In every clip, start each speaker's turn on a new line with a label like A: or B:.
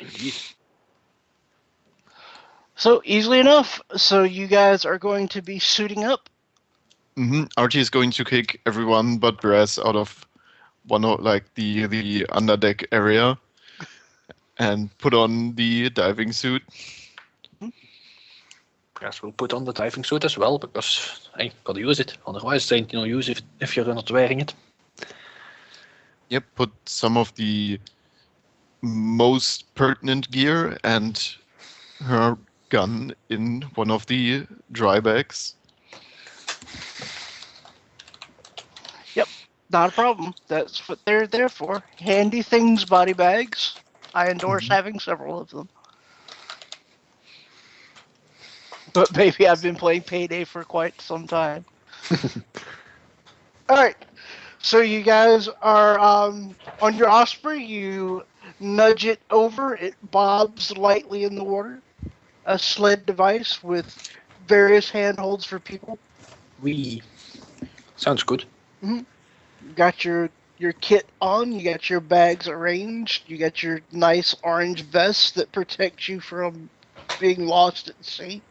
A: Indeed.
B: So, easily enough. So, you guys are going to be suiting up.
C: Artie is going to kick everyone but Brass out of one of the underdeck area and put on the diving suit.
A: Perhaps we'll put on the diving suit as well, because hey, gotta use it. Otherwise, it ain't no use if you're not wearing it.
C: Yep, put some of the most pertinent gear and her gun in one of the dry bags.
B: Yep, not a problem. That's what they're there for. Handy things, body bags. I endorse having several of them. But maybe I've been playing Payday for quite some time. Alright, so you guys are on your Osprey. You nudge it over. It bobs lightly in the water. A sled device with various handholds for people.
A: Sounds good.
B: You got your kit on. You got your bags arranged. You got your nice orange vest that protects you from being lost at sea.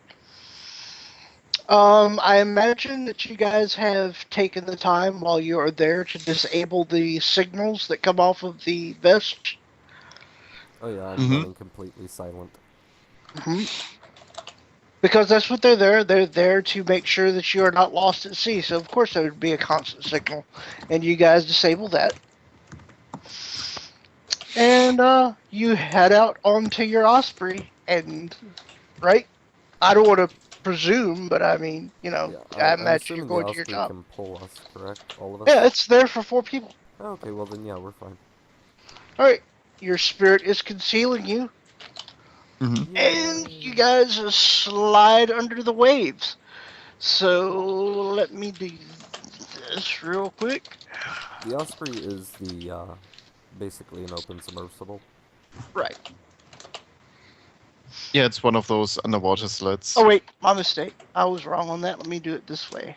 B: I imagine that you guys have taken the time while you are there to disable the signals that come off of the vest.
D: Oh yeah, I'm running completely silent.
B: Because that's what they're there. They're there to make sure that you are not lost at sea. So of course there would be a constant signal, and you guys disable that. And you head out onto your Osprey, and right. I don't want to presume, but I mean, you know, I
D: I'm
B: imagine you're
D: assuming
B: going
D: the
B: to your
D: Osprey
B: job.
D: can pull us, correct? All of us?
B: Yeah, it's there for 4 people.
D: Oh, okay, well then yeah, we're fine.
B: Alright, your spirit is concealing you, and you guys slide under the waves. So, let me do this real quick.
D: The Osprey is the, basically an open submersible.
B: Right.
C: Yeah, it's one of those underwater sleds.
B: Oh wait, my mistake. I was wrong on that. Let me do it this way.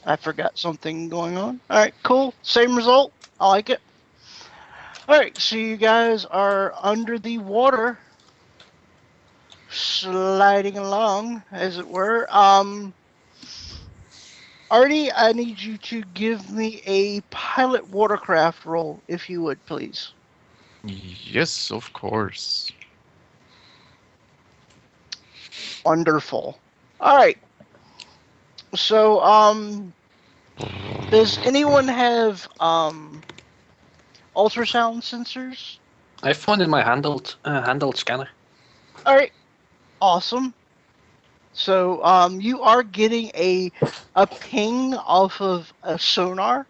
B: I forgot something going on. Alright, cool. Same result. I like it. Alright, so you guys are under the water, sliding along, as it were. Artie, I need you to give me a pilot watercraft roll, if you would, please.
C: Yes, of course.
B: Wonderful. Alright. So, does anyone have, ultrasound sensors?
A: I found in my handheld scanner.
B: Alright. Awesome. So, you are getting a ping off of a sonar.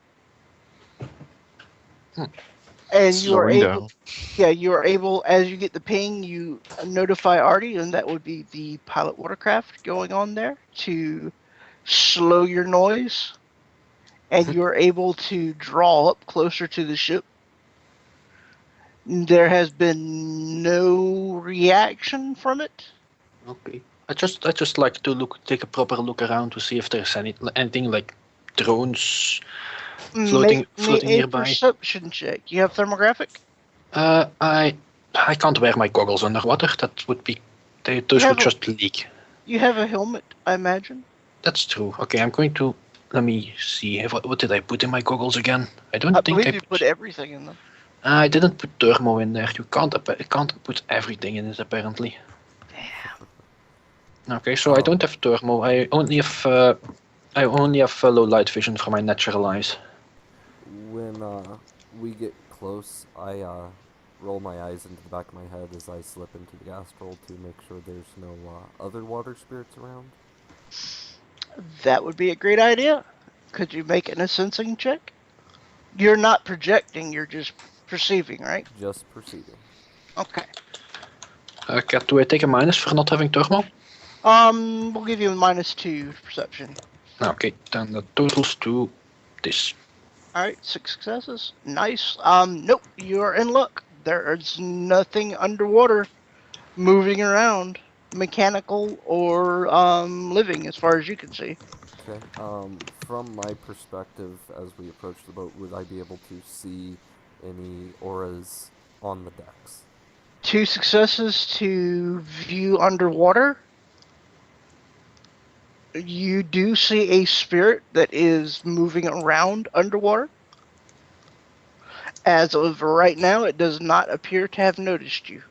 B: And you are able, you are able, as you get the ping, you notify Artie, and that would be the pilot watercraft going on there to slow your noise, and you are able to draw up closer to the ship. There has been no reaction from it.
A: Okay. I just like to take a proper look around to see if there's anything like drones floating nearby.
B: Perception check. You have thermographic?
A: I can't wear my goggles underwater. That would be those would just leak.
B: You have a helmet, I imagine.
A: That's true. Okay, I'm going to let me see. What did I put in my goggles again? I
B: believe you put everything in them.
A: I didn't put thermo in there. You can't put everything in it apparently.
B: Damn.
A: Okay, so I don't have thermo. I only have low light vision for my natural eyes.
D: When we get close, I roll my eyes into the back of my head as I slip into the astral to make sure there's no other water spirits around.
B: That would be a great idea. Could you make an sensing check? You're not projecting, you're just perceiving, right?
D: Just perceiving.
B: Okay.
A: Kat, do I take a minus for not having thermo?
B: We'll give you a -2 perception.
A: Okay, then that totals to this.
B: Alright, 6 successes. Nice. Nope, you're in luck. There is nothing underwater moving around, mechanical or living, as far as you can see.
D: Okay. From my perspective, as we approach the boat, would I be able to see any auras on the decks.
B: 2 successes to view underwater. You do see a spirit that is moving around underwater. As of right now, it does not appear to have noticed you.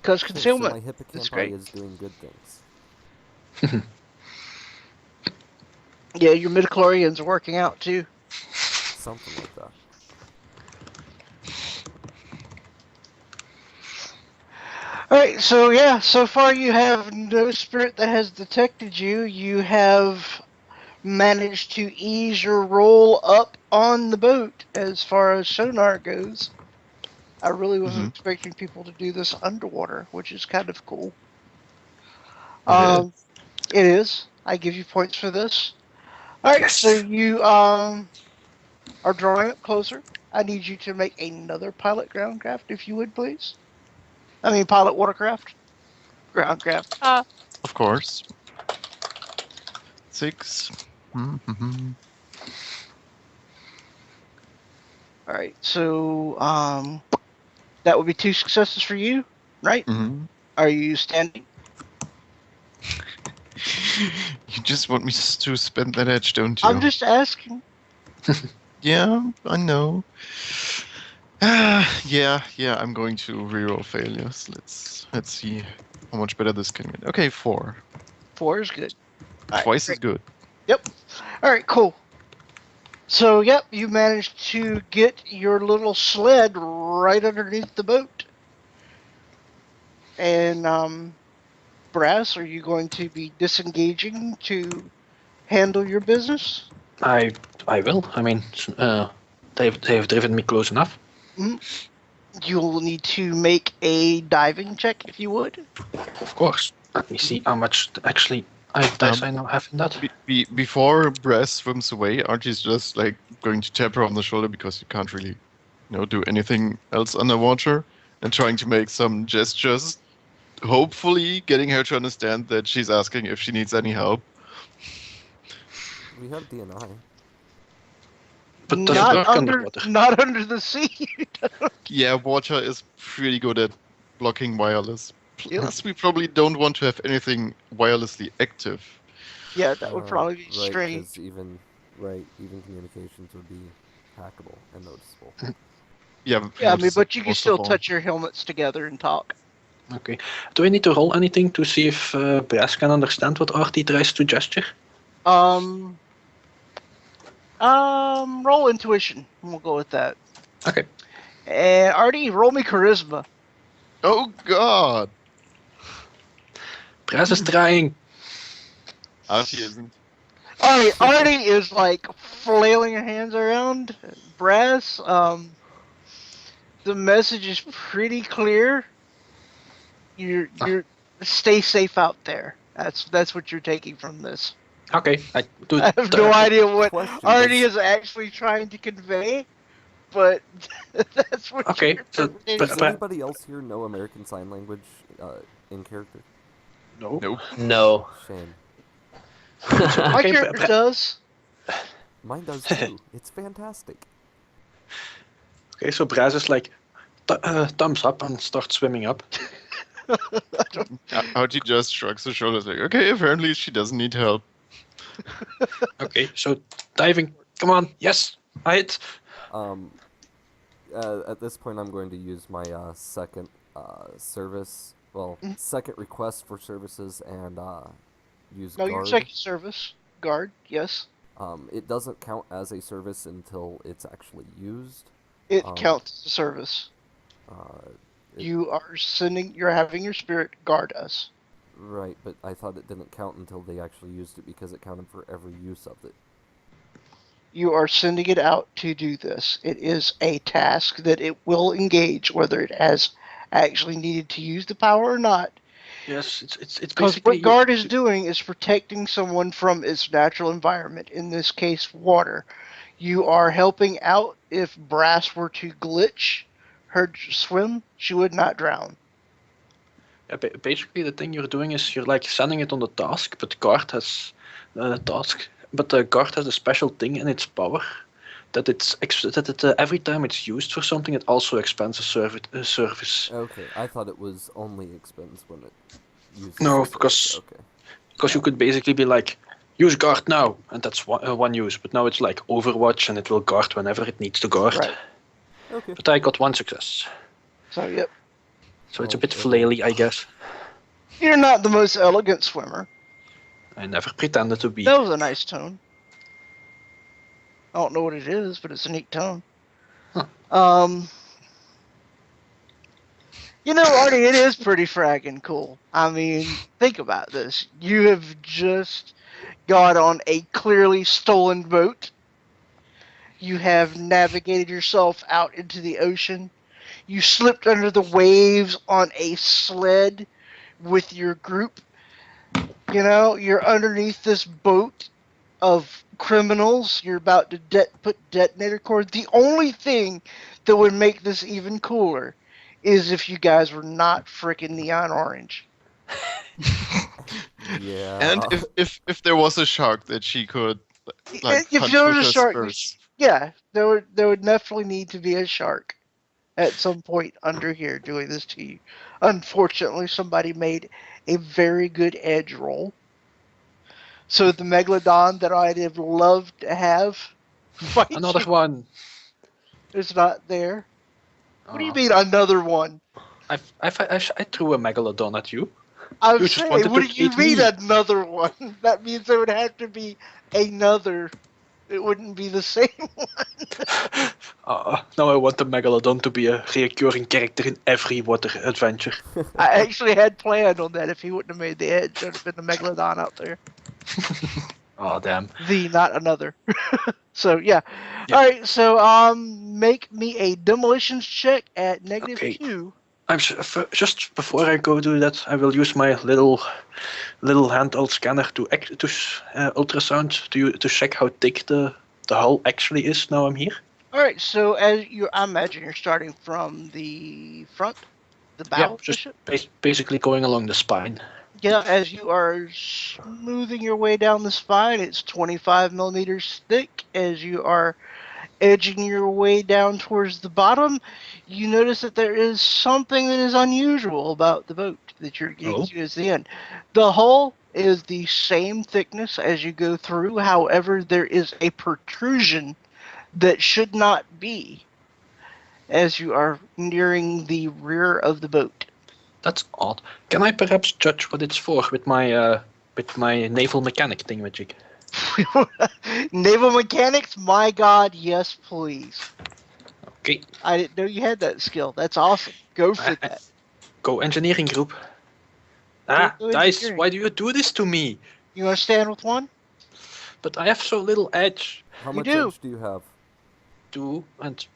B: Because
D: Okay, so
B: concealment
D: my
B: is
D: hippocampi
B: great.
D: is doing good things.
B: Yeah, your midichlorian's working out too.
D: Something like that.
B: Alright, so yeah, so far you have no spirit that has detected you. You have managed to ease your roll up on the boat as far as sonar goes. I really wasn't expecting people to do this underwater, which is kind of cool. It is. I give you points for this. Alright,
A: Yes.
B: so you are drawing up closer. I need you to make another pilot groundcraft, if you would, please. I mean, pilot watercraft. Groundcraft.
C: Of course. 6.
B: Alright, so that would be 2 successes for you, right? Are you standing?
C: You just want me to spend that edge, don't you?
B: I'm just asking.
C: Yeah, I know. Yeah, I'm going to reroll failures. Let's see how much better this can get. Okay, 4.
B: 4 is good. Alright,
C: Twice
B: great.
C: as good.
B: Yep. Alright, cool. So, yep, you managed to get your little sled right underneath the boat. And, Brass, are you going to be disengaging to handle your business?
A: I will. I mean, they've driven me close enough.
B: You'll need to make a diving check, if you would.
A: Of course. Let me see how much actually dice I now have in that.
C: Before Brass swims away, Archie's just like going to tap her on the shoulder because you can't really, do anything else underwater, and trying to make some gestures, hopefully getting her to understand that she's asking if she needs any help.
D: We have DNI.
A: But does it work underwater?
B: Not under the sea.
C: Yeah, water is pretty good at blocking wireless.
B: Yep.
C: Plus, we probably don't want to have anything wirelessly active.
B: Yeah, that would probably be
D: Right,
B: strange.
D: because even communications would be hackable and noticeable.
C: Yeah,
B: Yeah, I mean, but you can
C: most
B: still
C: of all.
B: touch your helmets together and talk.
A: Okay. Do I need to roll anything to see if Brass can understand what Artie tries to gesture?
B: Roll intuition. We'll go with that.
A: Okay.
B: And Artie, roll me charisma.
C: Oh God!
A: Brass is trying.
C: Artie isn't.
B: Alright, Artie is like flailing her hands around. Brass, the message is pretty clear. You're stay safe out there. That's what you're taking from this.
A: Okay. I
B: have no idea what
D: Question,
B: Artie is actually trying to convey, but that's what
A: Okay,
B: your
A: so
B: interpretation
D: Does
B: is.
D: anybody else here know American Sign Language in character?
A: No.
C: Nope.
E: No.
D: Shame.
B: My
A: Okay,
B: character does.
D: Mine does too. It's fantastic.
A: Okay, so Brass is like thumbs up and starts swimming up.
C: Artie just shrugs her shoulders like, okay, apparently she doesn't need help.
A: Okay, so diving. Come on. Yes. I hit.
D: At this point, I'm going to use my second service. Well, second request for services and use
B: No,
D: guard.
B: your second service. Guard, yes.
D: It doesn't count as a service until it's actually used.
B: It counts as a service.
D: It-
B: You're having your spirit guard us.
D: Right, but I thought it didn't count until they actually used it because it counted for every use of it.
B: You are sending it out to do this. It is a task that it will engage, whether it has actually needed to use the power or not.
A: Yes, it's
B: Because
A: basically.
B: what guard is doing is protecting someone from its natural environment, in this case, water. You are helping out. If Brass were to glitch her swim, she would not drown.
A: Yeah, basically, the thing you're doing is you're like sending it on the task, but guard has the task. But the guard has a special thing in its power every time it's used for something, it also expands a service.
D: Okay, I thought it was only expends when it uses.
A: No,
D: a service.
A: because you could basically be like, use guard now, and that's one use. But now it's like Overwatch, and it will guard whenever it needs to guard.
B: Right.
D: Okay.
A: But I got 1 success.
B: So, yep.
A: So it's a bit flaily, I guess.
B: You're not the most elegant swimmer.
A: I never pretended to be.
B: That was a nice tone. I don't know what it is, but it's a neat tone.
A: Huh.
B: You know, Artie, it is pretty fragging cool. I mean, think about this. You have just got on a clearly stolen boat. You have navigated yourself out into the ocean. You slipped under the waves on a sled with your group. You know, you're underneath this boat of criminals. You're about to put detonator cord. The only thing that would make this even cooler is if you guys were not freaking neon orange.
D: Yeah.
C: And if there was a shark that she could like
B: If
C: punch
B: there
C: with
B: was a
C: her
B: shark,
C: spurs.
B: yeah, there would definitely need to be a shark at some point under here doing this to you. Unfortunately, somebody made a very good edge roll. So the Megalodon that I'd have loved to have fight
A: Another
B: you
A: one.
B: is not there. What do you
A: Oh.
B: mean another one?
A: I threw a Megalodon at you.
B: I'm
A: You just
B: saying,
A: wanted
B: what
A: to
B: do you
A: eat
B: mean
A: me.
B: another one? That means there would have to be another. It wouldn't be the same one.
A: Now I want the Megalodon to be a recurring character in every water adventure.
B: I actually had planned on that. If he wouldn't have made the edge, there'd have been a Megalodon out there.
A: Oh damn.
B: Not another. So yeah.
A: Yeah.
B: All right. So make me a demolitions check at
A: Okay.
B: -2.
A: Just before I go do that, I will use my little handheld scanner to ultrasound to check how thick the hull actually is. Now I'm here.
B: All right. So I imagine you're starting from the front, the bow
A: Yeah,
B: of the
A: just
B: ship.
A: basically going along the spine.
B: Yeah, as you are smoothing your way down the spine, it's 25 millimeters thick. As you are edging your way down towards the bottom, you notice that there is something that is unusual about the boat that you're getting to as the end. The hull is the same thickness as you go through. However, there is a protrusion that should not be as you are nearing the rear of the boat.
A: That's odd. Can I perhaps judge what it's for with my naval mechanic thingamajig?
B: Naval mechanics? My God, yes, please.
A: Okay.
B: I didn't know you had that skill. That's awesome. Go for that.
A: Go engineering group.
B: Go
A: Dice,
B: engineering.
A: why do you do this to me?
B: You want to stand with one?
A: But I have so little edge.
D: How
B: You
D: much
B: do.
D: edge do you have?
A: 2 and.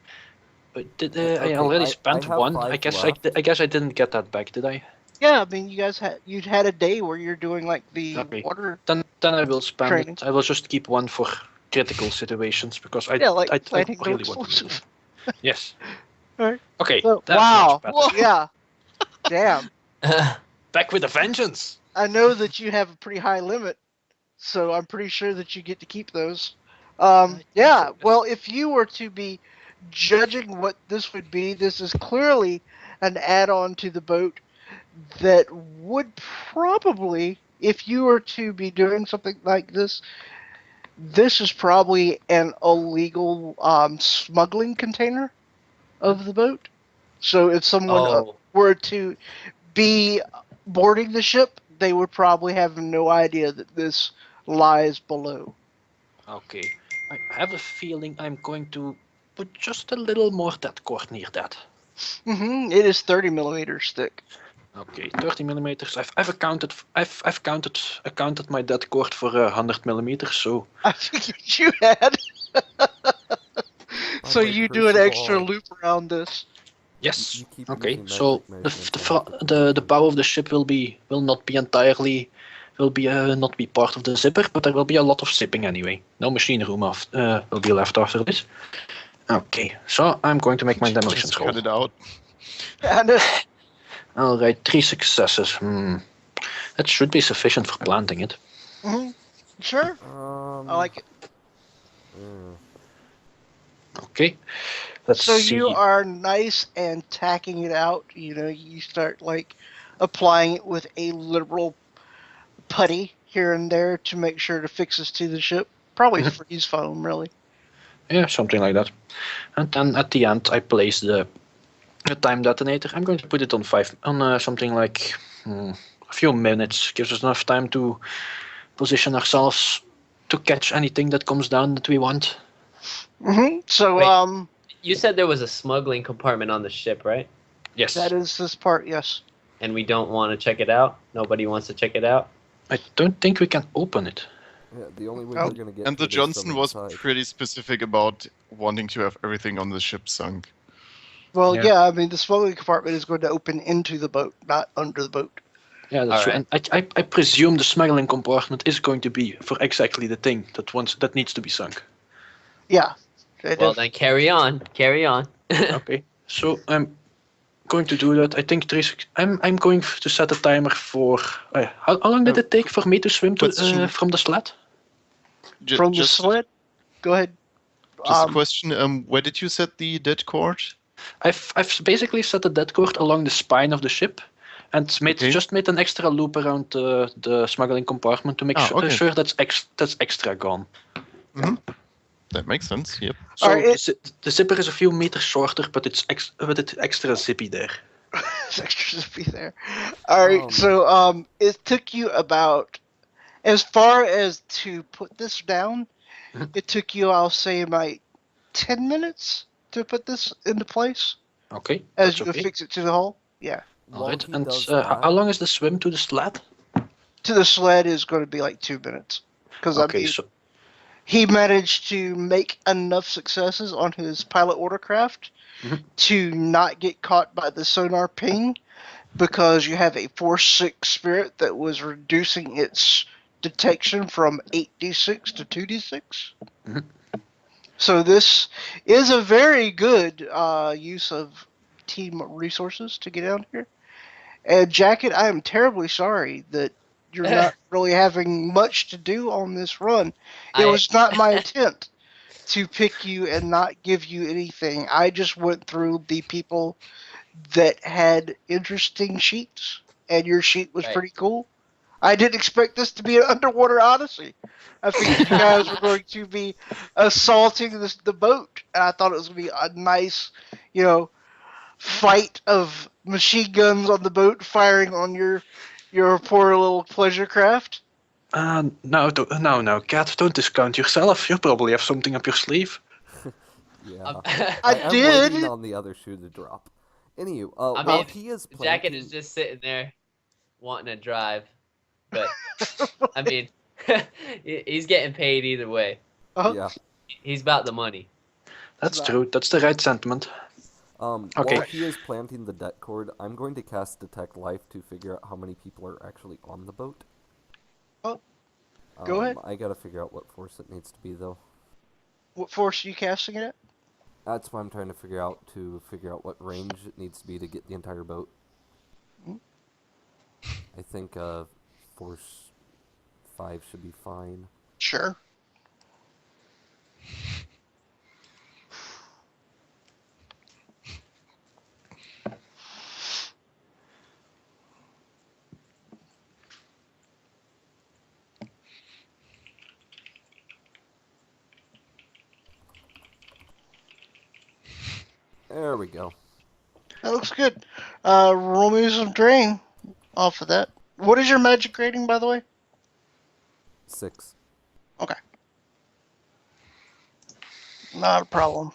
A: But did
D: Okay,
A: I already
D: I
A: spent
D: have
A: 1?
D: 5
A: I guess
D: left.
A: I guess I didn't get that back, did I?
B: Yeah, I mean, you'd had a day where you're doing like the
A: Okay.
B: water.
A: Then I will spend
B: Training.
A: it. I will just keep 1 for critical situations because I
B: like
A: I
B: planting no
A: really want to.
B: explosive.
A: Yes.
B: Alright.
A: Okay.
B: So,
A: That's
B: wow.
A: much better.
B: Well, yeah. Damn.
A: Back with a vengeance.
B: I know that you have a pretty high limit, so I'm pretty sure that you get to keep those.
A: think
B: Yeah,
A: so, yes.
B: well, if you were to be judging what this would be, this is clearly an add-on to the boat that would probably, if you were to be doing something like this is probably an illegal smuggling container of the boat. So if someone were to be boarding the ship, they would probably have no idea that this lies below.
A: Okay. I have a feeling I'm going to put just a little more dead cord near that.
B: It is 30 millimeters thick.
A: Okay, 30 millimeters. I've accounted my dead cord for 100 millimeters. So
B: I figured you had. So
D: like
B: you do an extra
D: crucible.
B: loop around this.
A: yes.
D: You keep
A: Okay.
D: using
A: So
D: magic
A: the
D: measurements
A: the bow of the ship will not be entirely not be part of the zipper, but there will be a lot of zipping anyway. No machine room will be left after this. Okay. So I'm going to make my demolitions
C: Just
A: roll.
C: cut it out.
B: And
A: All right, 3 successes. That should be sufficient for planting it.
B: sure, I like it.
A: Okay. Let's
B: So
A: see.
B: you are nice and tacking it out. You start applying it with a liberal putty here and there to make sure to fix this to the ship. Probably freeze foam, really.
A: Yeah, something like that. And then at the end, I place the time detonator. I'm going to put it on something like a few minutes. Gives us enough time to position ourselves to catch anything that comes down that we want.
B: So,
E: Wait. You said there was a smuggling compartment on the ship, right?
A: Yes.
B: That is this part, yes.
E: And we don't want to check it out? Nobody wants to check it out?
A: I don't think we can open it.
D: Yeah, the only way we're gonna get.
C: And the Johnson was pretty specific about wanting to have everything on the ship sunk.
B: Well, yeah, I mean, the smuggling compartment is going to open into the boat, not under the boat.
A: Yeah, that's true. And I presume the smuggling compartment is going to be for exactly the thing that needs to be sunk.
B: Yeah.
E: Well, then carry on. Carry on.
A: Okay. So I'm going to do that. I think I'm going to set a timer for. How long did it take for me to swim from the sled?
B: From the sled? Go ahead.
C: Just a question. Where did you set the dead cord?
A: I've basically set the dead cord along the spine of the ship, and just made an extra loop around the smuggling compartment to make sure that's extra gone.
C: Mm-hmm. That makes sense. Yep.
A: So the zipper is a few meters shorter, but it's extra zippy there.
B: It's extra zippy there. All right. So it took you about, as far as to put this down, it took you, I'll say, about 10 minutes to put this into place.
A: Okay.
B: As you fix it to the hull. Yeah.
A: All right. And how long is the swim to the sled?
B: To the sled is going to be like 2 minutes. Because he managed to make enough successes on his pilot watercraft to not get caught by the sonar ping, because you have a Force 6 spirit that was reducing its detection from 8d6 to 2d6. So this is a very good use of team resources to get down here. And Jacket, I am terribly sorry that you're not really having much to do on this run. It was not my intent to pick you and not give you anything. I just went through the people that had interesting sheets, and your sheet was pretty cool. I didn't expect this to be an underwater odyssey. I figured you guys were going to be assaulting the boat, and I thought it was going to be a nice, fight of machine guns on the boat firing on your poor little pleasure craft.
A: No, Kat, don't discount yourself. You probably have something up your sleeve.
D: Yeah,
B: I did.
D: I'm waiting on the other shoe to drop. Anywho,
E: I mean,
D: he is
E: Jacket is just sitting there wanting to drive, but I mean, he's getting paid either way.
D: Yeah,
E: he's about the money.
A: That's true. That's the right sentiment.
D: While he is planting the det cord, I'm going to cast Detect Life to figure out how many people are actually on the boat.
B: Oh, go ahead.
D: I gotta figure out what force it needs to be, though.
B: What force are you casting it at?
D: That's what I'm trying to figure out what range it needs to be to get the entire boat. I think force 5 should be fine.
B: Sure.
D: There we go.
B: That looks good. Roll me some drain off of that. What is your magic rating, by the way?
D: 6.
B: Okay. Not a problem.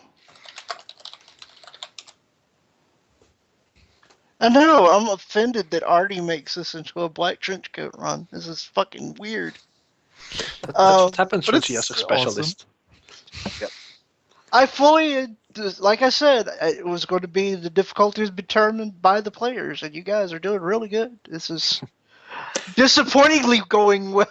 B: I know, I'm offended that Artie makes this into a black trench coat run. This is fucking weird.
A: That's what happens when she has a specialist.
C: Awesome.
B: Yep. I fully, like I said, it was going to be the difficulties determined by the players, and you guys are doing really good. This is disappointingly going well.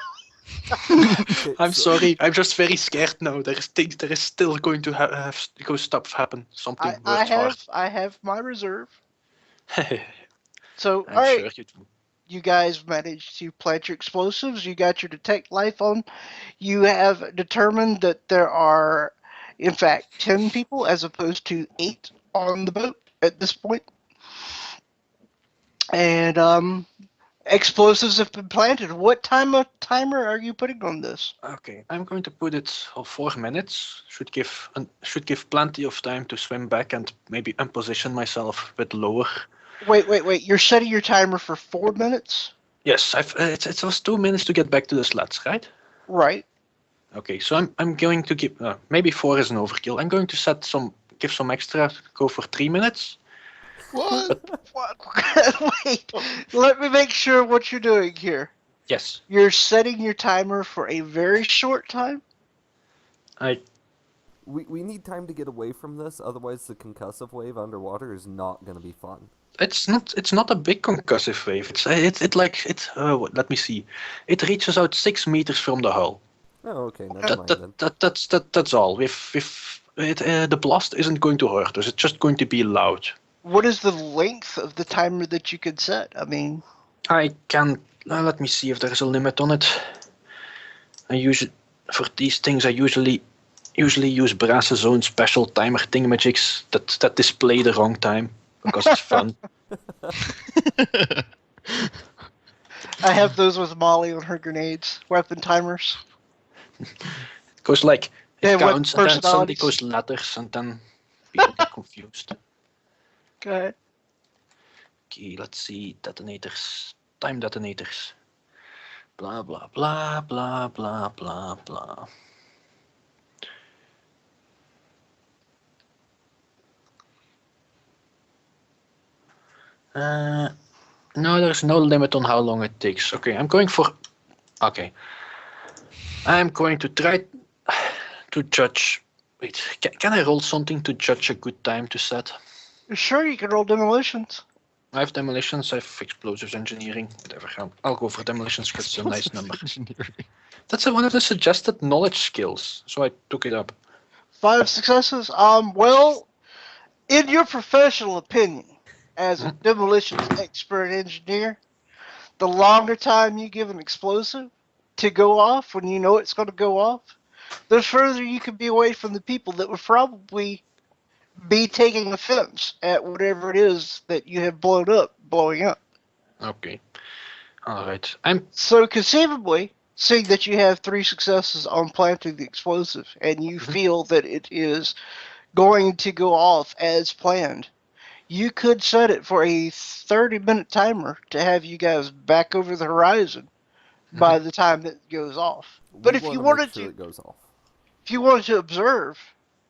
A: I'm sorry. I'm just very scared now. There is still going to have stuff happen. Something
B: I have my reserve. So,
A: I'm
B: all right.
A: sure you do.
B: You guys managed to plant your explosives. You got your detect life on. You have determined that there are In fact, 10 people as opposed to 8 on the boat at this point. And explosives have been planted. What timer are you putting on this?
A: Okay, I'm going to put it on 4 minutes. Should give plenty of time to swim back and maybe position myself a bit lower.
B: Wait. You're setting your timer for 4 minutes?
A: Yes, it was 2 minutes to get back to the sleds, right?
B: Right.
A: Okay, so I'm going to give maybe 4 is an overkill. I'm going to give some extra, go for 3 minutes.
C: What?
B: Wait, let me make sure what you're doing here.
A: Yes,
B: You're setting your timer for a very short time?
D: We need time to get away from this, otherwise the concussive wave underwater is not going to be fun.
A: It's not a big concussive wave. Let me see. It reaches out 6 meters from the hull.
D: Oh, okay, never mind then.
A: That's all. The blast isn't going to hurt us. It's just going to be loud.
B: What is the length of the timer that you could set? I mean,
A: I can. Let me see if there's a limit on it. For these things I usually use Brass's own special timer thingamajigs that display the wrong time because it's fun.
B: I have those with Molly on her grenades, weapon timers.
A: It goes like
B: Yeah,
A: it counts
B: what
A: and then suddenly
B: personalities?
A: goes letters and then people get confused.
B: Go ahead.
A: Okay, let's see. Detonators. Time detonators. Blah, blah, blah, blah, blah, blah, blah. No, there's no limit on how long it takes. Okay, I'm going to try to judge. Wait, can I roll something to judge a good time to set?
B: Sure, you can roll demolitions.
A: I have demolitions, I have explosives engineering, whatever. I'll go for demolitions because it's a nice number. That's one of the suggested knowledge skills, so I took it up.
B: 5 successes. Well, in your professional opinion, as a demolitions expert engineer, the longer time you give an explosive to go off when you know it's going to go off, the further you can be away from the people that would probably be taking offense at whatever it is that you have blowing up.
A: Okay. Alright.
B: So conceivably, seeing that you have 3 successes on planting the explosive and you feel that it is going to go off as planned, you could set it for a 30-minute timer to have you guys back over the horizon by the time that it goes off. But if you wanted to,
D: it goes off.
B: if you wanted to observe,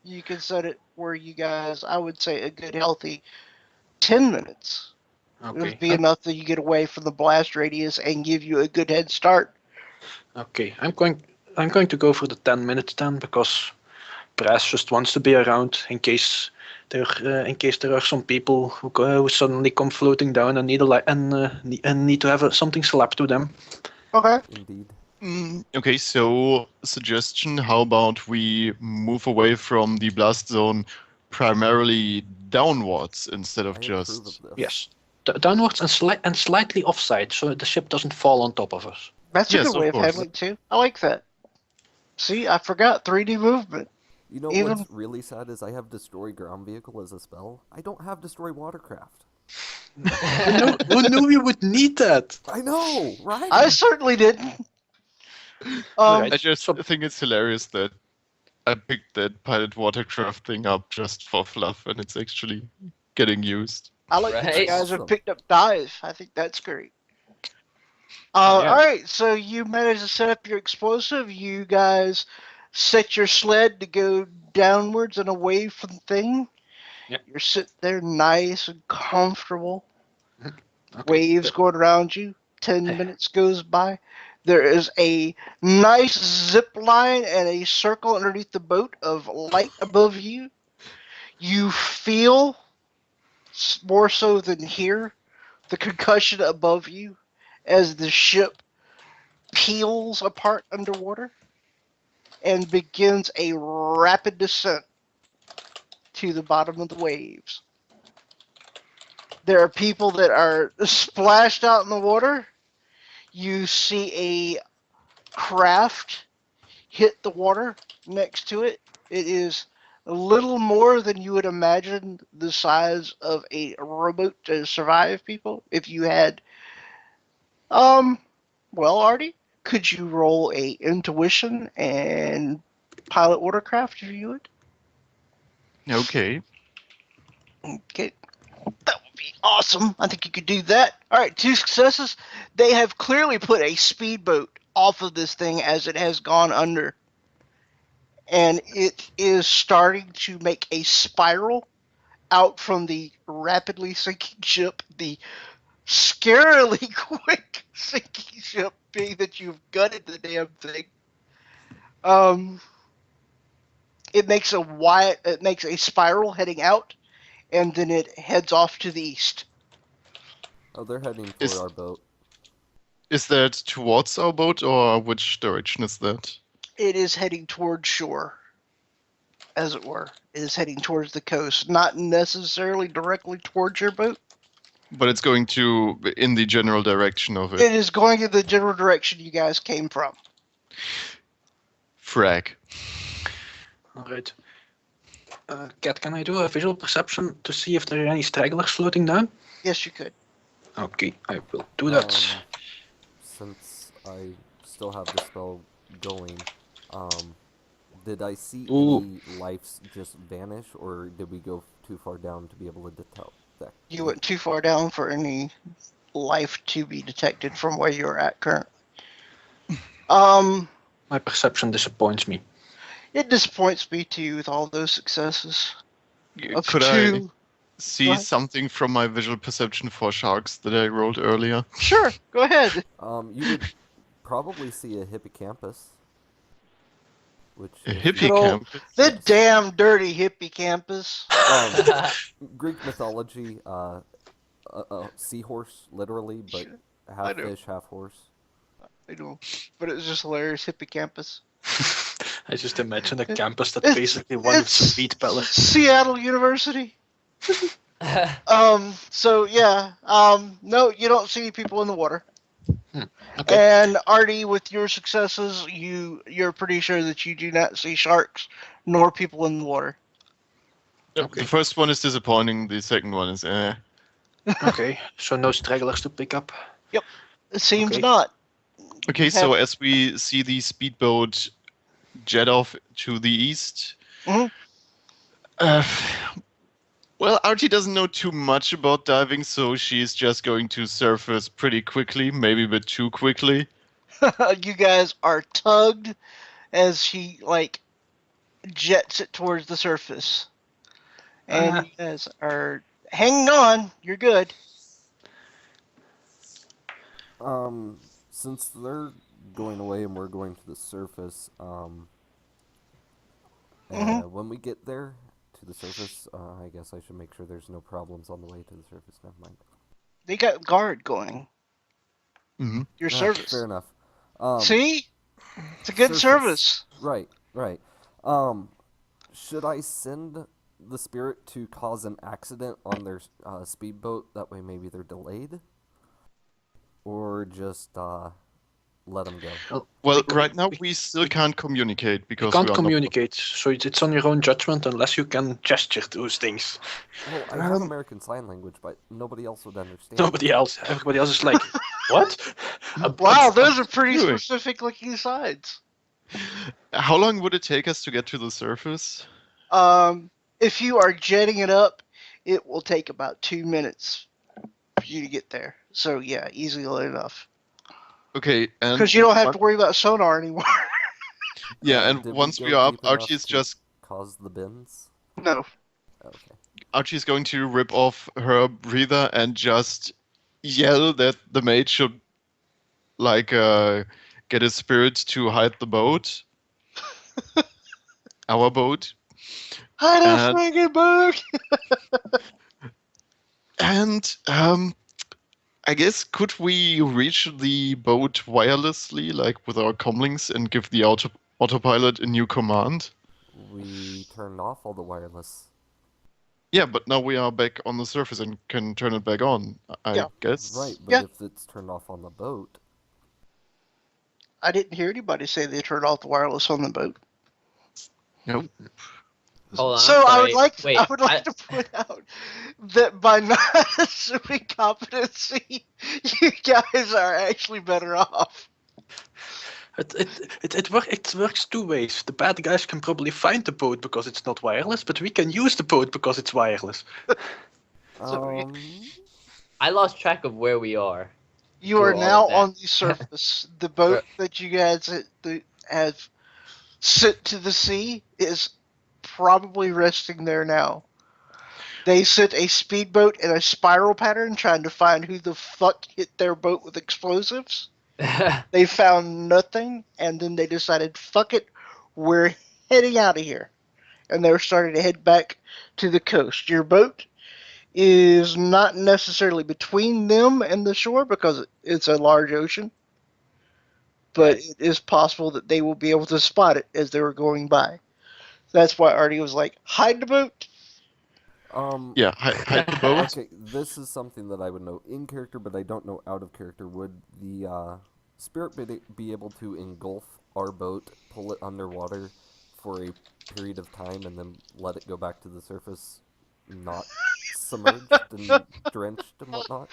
B: you can set it where you guys, I would say, a good healthy 10 minutes. It would be enough that you get away from the blast radius and give you a good head start.
A: Okay, I'm going to go for the 10 minutes then because Brass just wants to be around in case there are some people who suddenly come floating down and need need to have something slapped to them.
B: Okay.
D: Indeed.
C: Okay, so suggestion, how about we move away from the blast zone primarily downwards instead of
D: I approve
C: just...
D: of this.
A: Yes, downwards and slightly offside so the ship doesn't fall on top of us.
B: That's a
C: Yes,
B: good way
C: of
B: of
C: course.
B: handling it too. I like that. See, I forgot 3D movement.
D: You know
B: Even-
D: what's really sad is I have Destroy Ground Vehicle as a spell. I don't have Destroy Watercraft.
A: Who knew we would need that?
D: I know, right?
B: I certainly didn't.
A: Right.
C: I just think it's hilarious that I picked that pilot watercraft thing up just for fluff and it's actually getting used.
B: I like that you
E: Right.
B: guys have
D: Awesome.
B: picked up dive. I think that's great.
A: Yeah.
B: Alright, so you managed to set up your explosive. You guys set your sled to go downwards and away from the thing.
A: Yep.
B: You're sitting there nice and comfortable.
A: Okay.
B: Waves going around you. 10 minutes goes by. There is a nice zip line and a circle underneath the boat of light above you. You feel, more so than hear, the concussion above you as the ship peels apart underwater and begins a rapid descent to the bottom of the waves. There are people that are splashed out in the water. You see a craft hit the water next to it. It is a little more than you would imagine the size of a rowboat to survive people. If you had, well, Artie, could you roll a intuition and pilot watercraft if you would?
C: Okay.
B: Okay, that would be awesome. I think you could do that. All right, 2 successes. They have clearly put a speedboat off of this thing as it has gone under. And it is starting to make a spiral out from the rapidly sinking ship, the scarily quick sinking ship, being that you've gutted the damn thing. It makes a spiral heading out, and then it heads off to the east.
D: Oh, they're heading for our boat.
C: Is that towards our boat, or which direction is that?
B: It is heading towards shore, as it were. It is heading towards the coast, not necessarily directly towards your boat.
C: But it's going to in the general direction of it.
B: It is going in the general direction you guys came from.
C: Frag.
A: Alright. Cat, can I do a visual perception to see if there are any stragglers floating down?
B: Yes, you could.
A: Okay, I will do that.
D: Since I still have the spell going, did I see
A: Ooh.
D: any lives just vanish, or did we go too far down to be able to detect that?
B: You went too far down for any life to be detected from where you're at currently.
A: My perception disappoints me.
B: It disappoints me too with all those successes.
C: Could I see something from my visual perception for sharks that I rolled earlier?
B: Sure, go ahead.
D: You would probably see a hippocampus. Which
C: A
D: is-
C: hippocampus?
B: The damn dirty hippie campus.
D: Greek mythology, a seahorse, literally, but
B: Sure.
D: half
B: know.
D: fish, half horse.
B: I know, but it's just hilarious, hippie campus.
A: I just imagine a campus that basically wants some beat pellets.
B: Seattle University. So yeah, no, you don't see any people in the water.
A: Okay.
B: And Artie, with your successes, you're pretty sure that you do not see sharks nor people in the water.
A: Okay.
C: The first one is disappointing, the second one is
A: Okay, so no stragglers to pick up.
B: It seems
A: Okay.
B: not.
C: Okay,
B: You
C: so
B: have-
C: as we see the speedboat jet off to the east,
B: Mhm.
C: well, Artie doesn't know too much about diving, so she's just going to surface pretty quickly, maybe a bit too quickly.
B: You guys are tugged as she jets it towards the surface, and you guys are hanging on. You're good.
D: Since they're going away and we're going to the surface, when we get there to the surface, I guess I should make sure there's no problems on the way to the surface. Never mind.
B: They got guard going.
C: Mm-hmm.
B: Your
D: Ah,
B: service.
D: Fair enough.
B: See, it's a good service.
D: Right. Should I send the spirit to cause an accident on their speedboat? That way, maybe they're delayed, or just let them go.
C: Well, right now we still can't communicate because
A: You can't
C: we are
A: communicate, so it's on your own judgment unless you can gesture those things.
D: Well, I have American Sign Language, but nobody else would understand.
A: Everybody else is like, what?
B: Wow, those are pretty
C: doing?
B: specific looking signs.
C: Not... How long would it take us to get to the surface?
B: If you are jetting it up, it will take about 2 minutes for you to get there. So yeah, easily enough.
C: Okay, and
B: Because you don't have to worry about sonar anymore.
C: yeah, and
D: Did
C: once
D: go
C: we are up,
D: deep enough
C: Archie is
D: to
C: just
D: cause the bins.
B: No.
D: Okay.
C: Archie's going to rip off her breather and just yell that the mate should get his spirit to hide the boat. Our boat.
B: Hide a friggin' boat!
C: And I guess could we reach the boat wirelessly, like with our comlinks, and give the autopilot a new command?
D: We turned off all the wireless.
C: Yeah, but now we are back on the surface and can turn it back on, I guess.
D: Right, but
B: Yeah.
D: if it's turned off on the boat,
B: I didn't hear anybody say they turned off the wireless on the boat.
C: Nope.
E: Hold on.
B: So
E: I'm
B: I
E: sorry.
B: would like
E: Wait,
B: I would like to point out that by not assuming competency, you guys are actually better off.
A: It works two ways. The bad guys can probably find the boat because it's not wireless, but we can use the boat because it's wireless.
E: I lost track of where we are.
B: You
E: through
B: are
E: all
B: now
E: of that.
B: on the surface. The boat that you guys have sent to the sea is probably resting there now. They sent a speedboat in a spiral pattern trying to find who the fuck hit their boat with explosives. They found nothing, and then they decided, fuck it, we're heading out of here. And they were starting to head back to the coast. Your boat is not necessarily between them and the shore because it's a large ocean, but it is possible that they will be able to spot it as they were going by. That's why Artie was like, hide the boat.
C: Yeah, hide the boat.
D: Okay, this is something that I would know in character, but I don't know out of character. Would the spirit be able to engulf our boat, pull it underwater for a period of time, and then let it go back to the surface, not submerged and drenched and whatnot?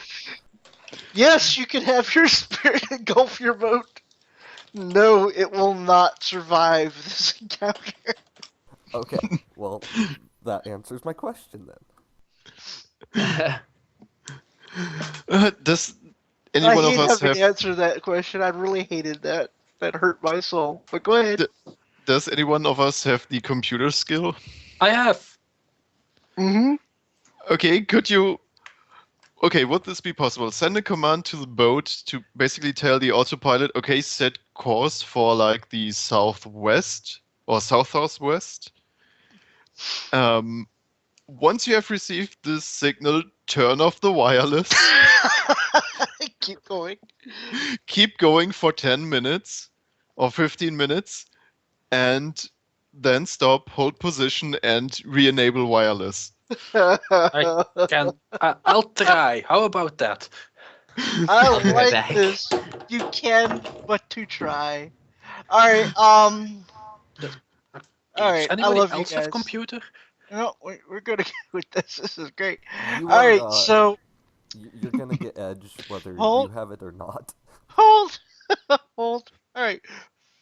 B: Yes, you can have your spirit engulf your boat. No, it will not survive this encounter.
D: Okay, well, that answers my question then.
C: Does anyone
B: I
C: of
B: hate
C: us
B: having
C: have?
B: to answer that question. I really hated that. That hurt my soul. But go ahead.
C: Does anyone of us have the computer skill?
A: I have.
B: Mm-hmm.
C: Okay, could you? Okay, would this be possible? Send a command to the boat to basically tell the autopilot, okay, set course for like the southwest or south-southwest. Once you have received this signal, turn off the wireless.
B: Keep going.
C: Keep going for 10 minutes or 15 minutes, and then stop, hold position, and re-enable wireless.
A: I'll try. How about that?
B: I
E: I'll be right
B: like
E: back.
B: this. You can, but to try. All right.
A: Does
B: Alright, I
A: anybody
B: love you
A: else have
B: guys.
A: computer?
B: No, we're gonna get with this. This is great.
D: You
B: All
D: are,
B: right, so
D: you're gonna get edge whether
B: Hold.
D: you have it or not.
B: hold, hold. All right.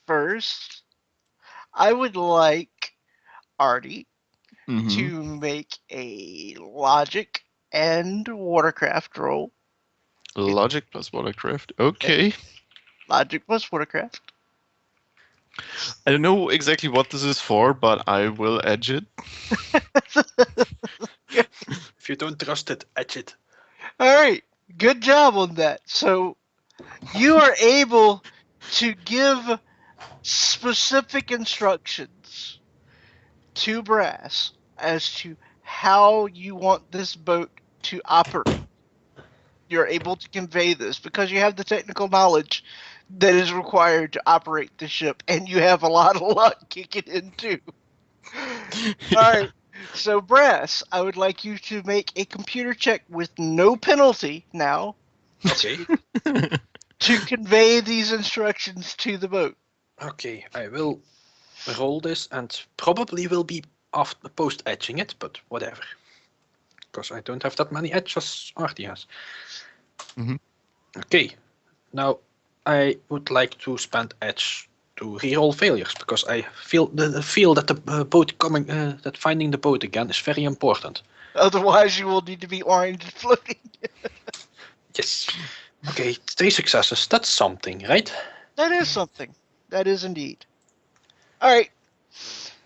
B: First, I would like Artie
C: Mhm.
B: to make a logic and watercraft roll.
C: Logic plus watercraft. Okay.
B: Logic plus watercraft.
C: I don't know exactly what this is for, but I will edge it.
A: If you don't trust it, etch it.
B: All right, good job on that. So you are able to give specific instructions to Brass as to how you want this boat to operate. You're able to convey this because you have the technical knowledge that is required to operate the ship, and you have a lot of luck kicking in too. All right. So, Brass, I would like you to make a computer check with no penalty now
A: Okay.
B: to convey these instructions to the boat.
A: Okay, I will roll this and probably will be after post etching it, but whatever. Because I don't have that many edges Artie has.
C: Mhm.
A: Okay, now I would like to spend edge to reroll failures because I feel that the boat coming, that finding the boat again is very important.
B: Otherwise, you will need to be orange and floating.
A: Yes. Okay, 3 successes. That's something, right?
B: That is something. That is indeed. All right.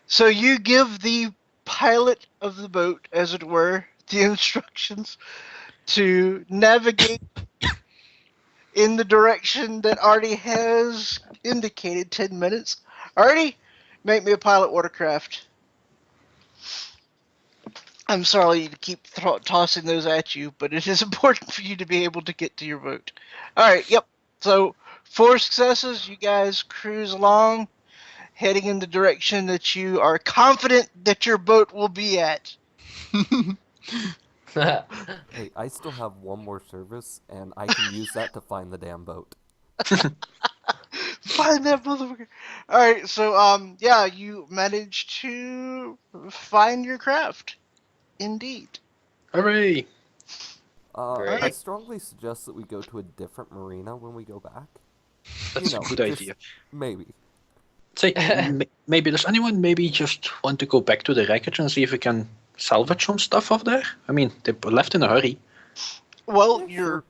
B: So you give the pilot of the boat, as it were, the instructions to navigate in the direction that Artie has indicated 10 minutes. Artie, make me a pilot watercraft. I'm sorry to keep tossing those at you, but it is important for you to be able to get to your boat. All right, yep. So 4 successes. You guys cruise along, heading in the direction that you are confident that your boat will be at.
D: Hey, I still have one more service, and I can use that to find the damn boat.
B: Find that motherfucker. All right, so yeah, you managed to find your craft. Indeed.
A: Hooray!
D: I
E: Great.
D: strongly suggest that we go to a different marina when we go back.
A: That's a good idea.
D: Maybe.
A: Say, maybe does anyone maybe just want to go back to the wreckage and see if we can salvage some stuff off there? I mean, they left in a hurry.
B: Well,
D: Yeah,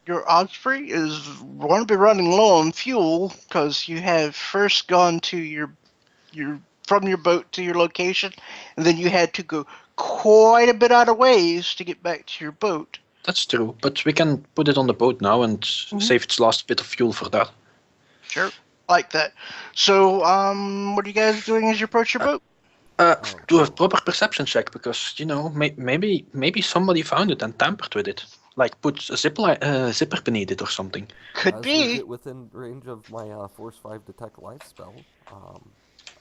B: your Osprey is going to be running low on fuel because you have first gone to your from your boat to your location, and then you had to go quite a bit out of ways to get back to your boat.
A: That's true, but we can put it on the boat now and save its last bit of fuel for that.
B: Sure, like that. So, what are you guys doing as you approach your boat?
A: Do a proper perception check because maybe somebody found it and tampered with it, like put a zipper beneath it or something.
B: Could
D: As we
B: be.
D: get within range of my Force 5 Detect Life spell,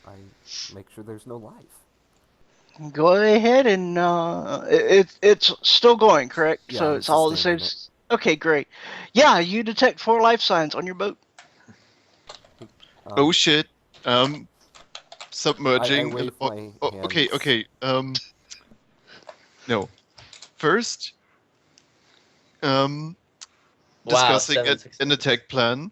D: I make sure there's no life.
B: Go ahead and it's still going, correct?
D: Yeah,
B: So
D: I'm
B: it's all the same.
D: sustaining
B: Okay, great. Yeah, you detect 4 life signs on your boat.
C: Oh shit. Submerging.
D: I wave my
C: Okay,
D: hands.
C: okay. No. First,
E: Wow,
C: discussing
E: 7
C: an
E: successes.
C: attack plan.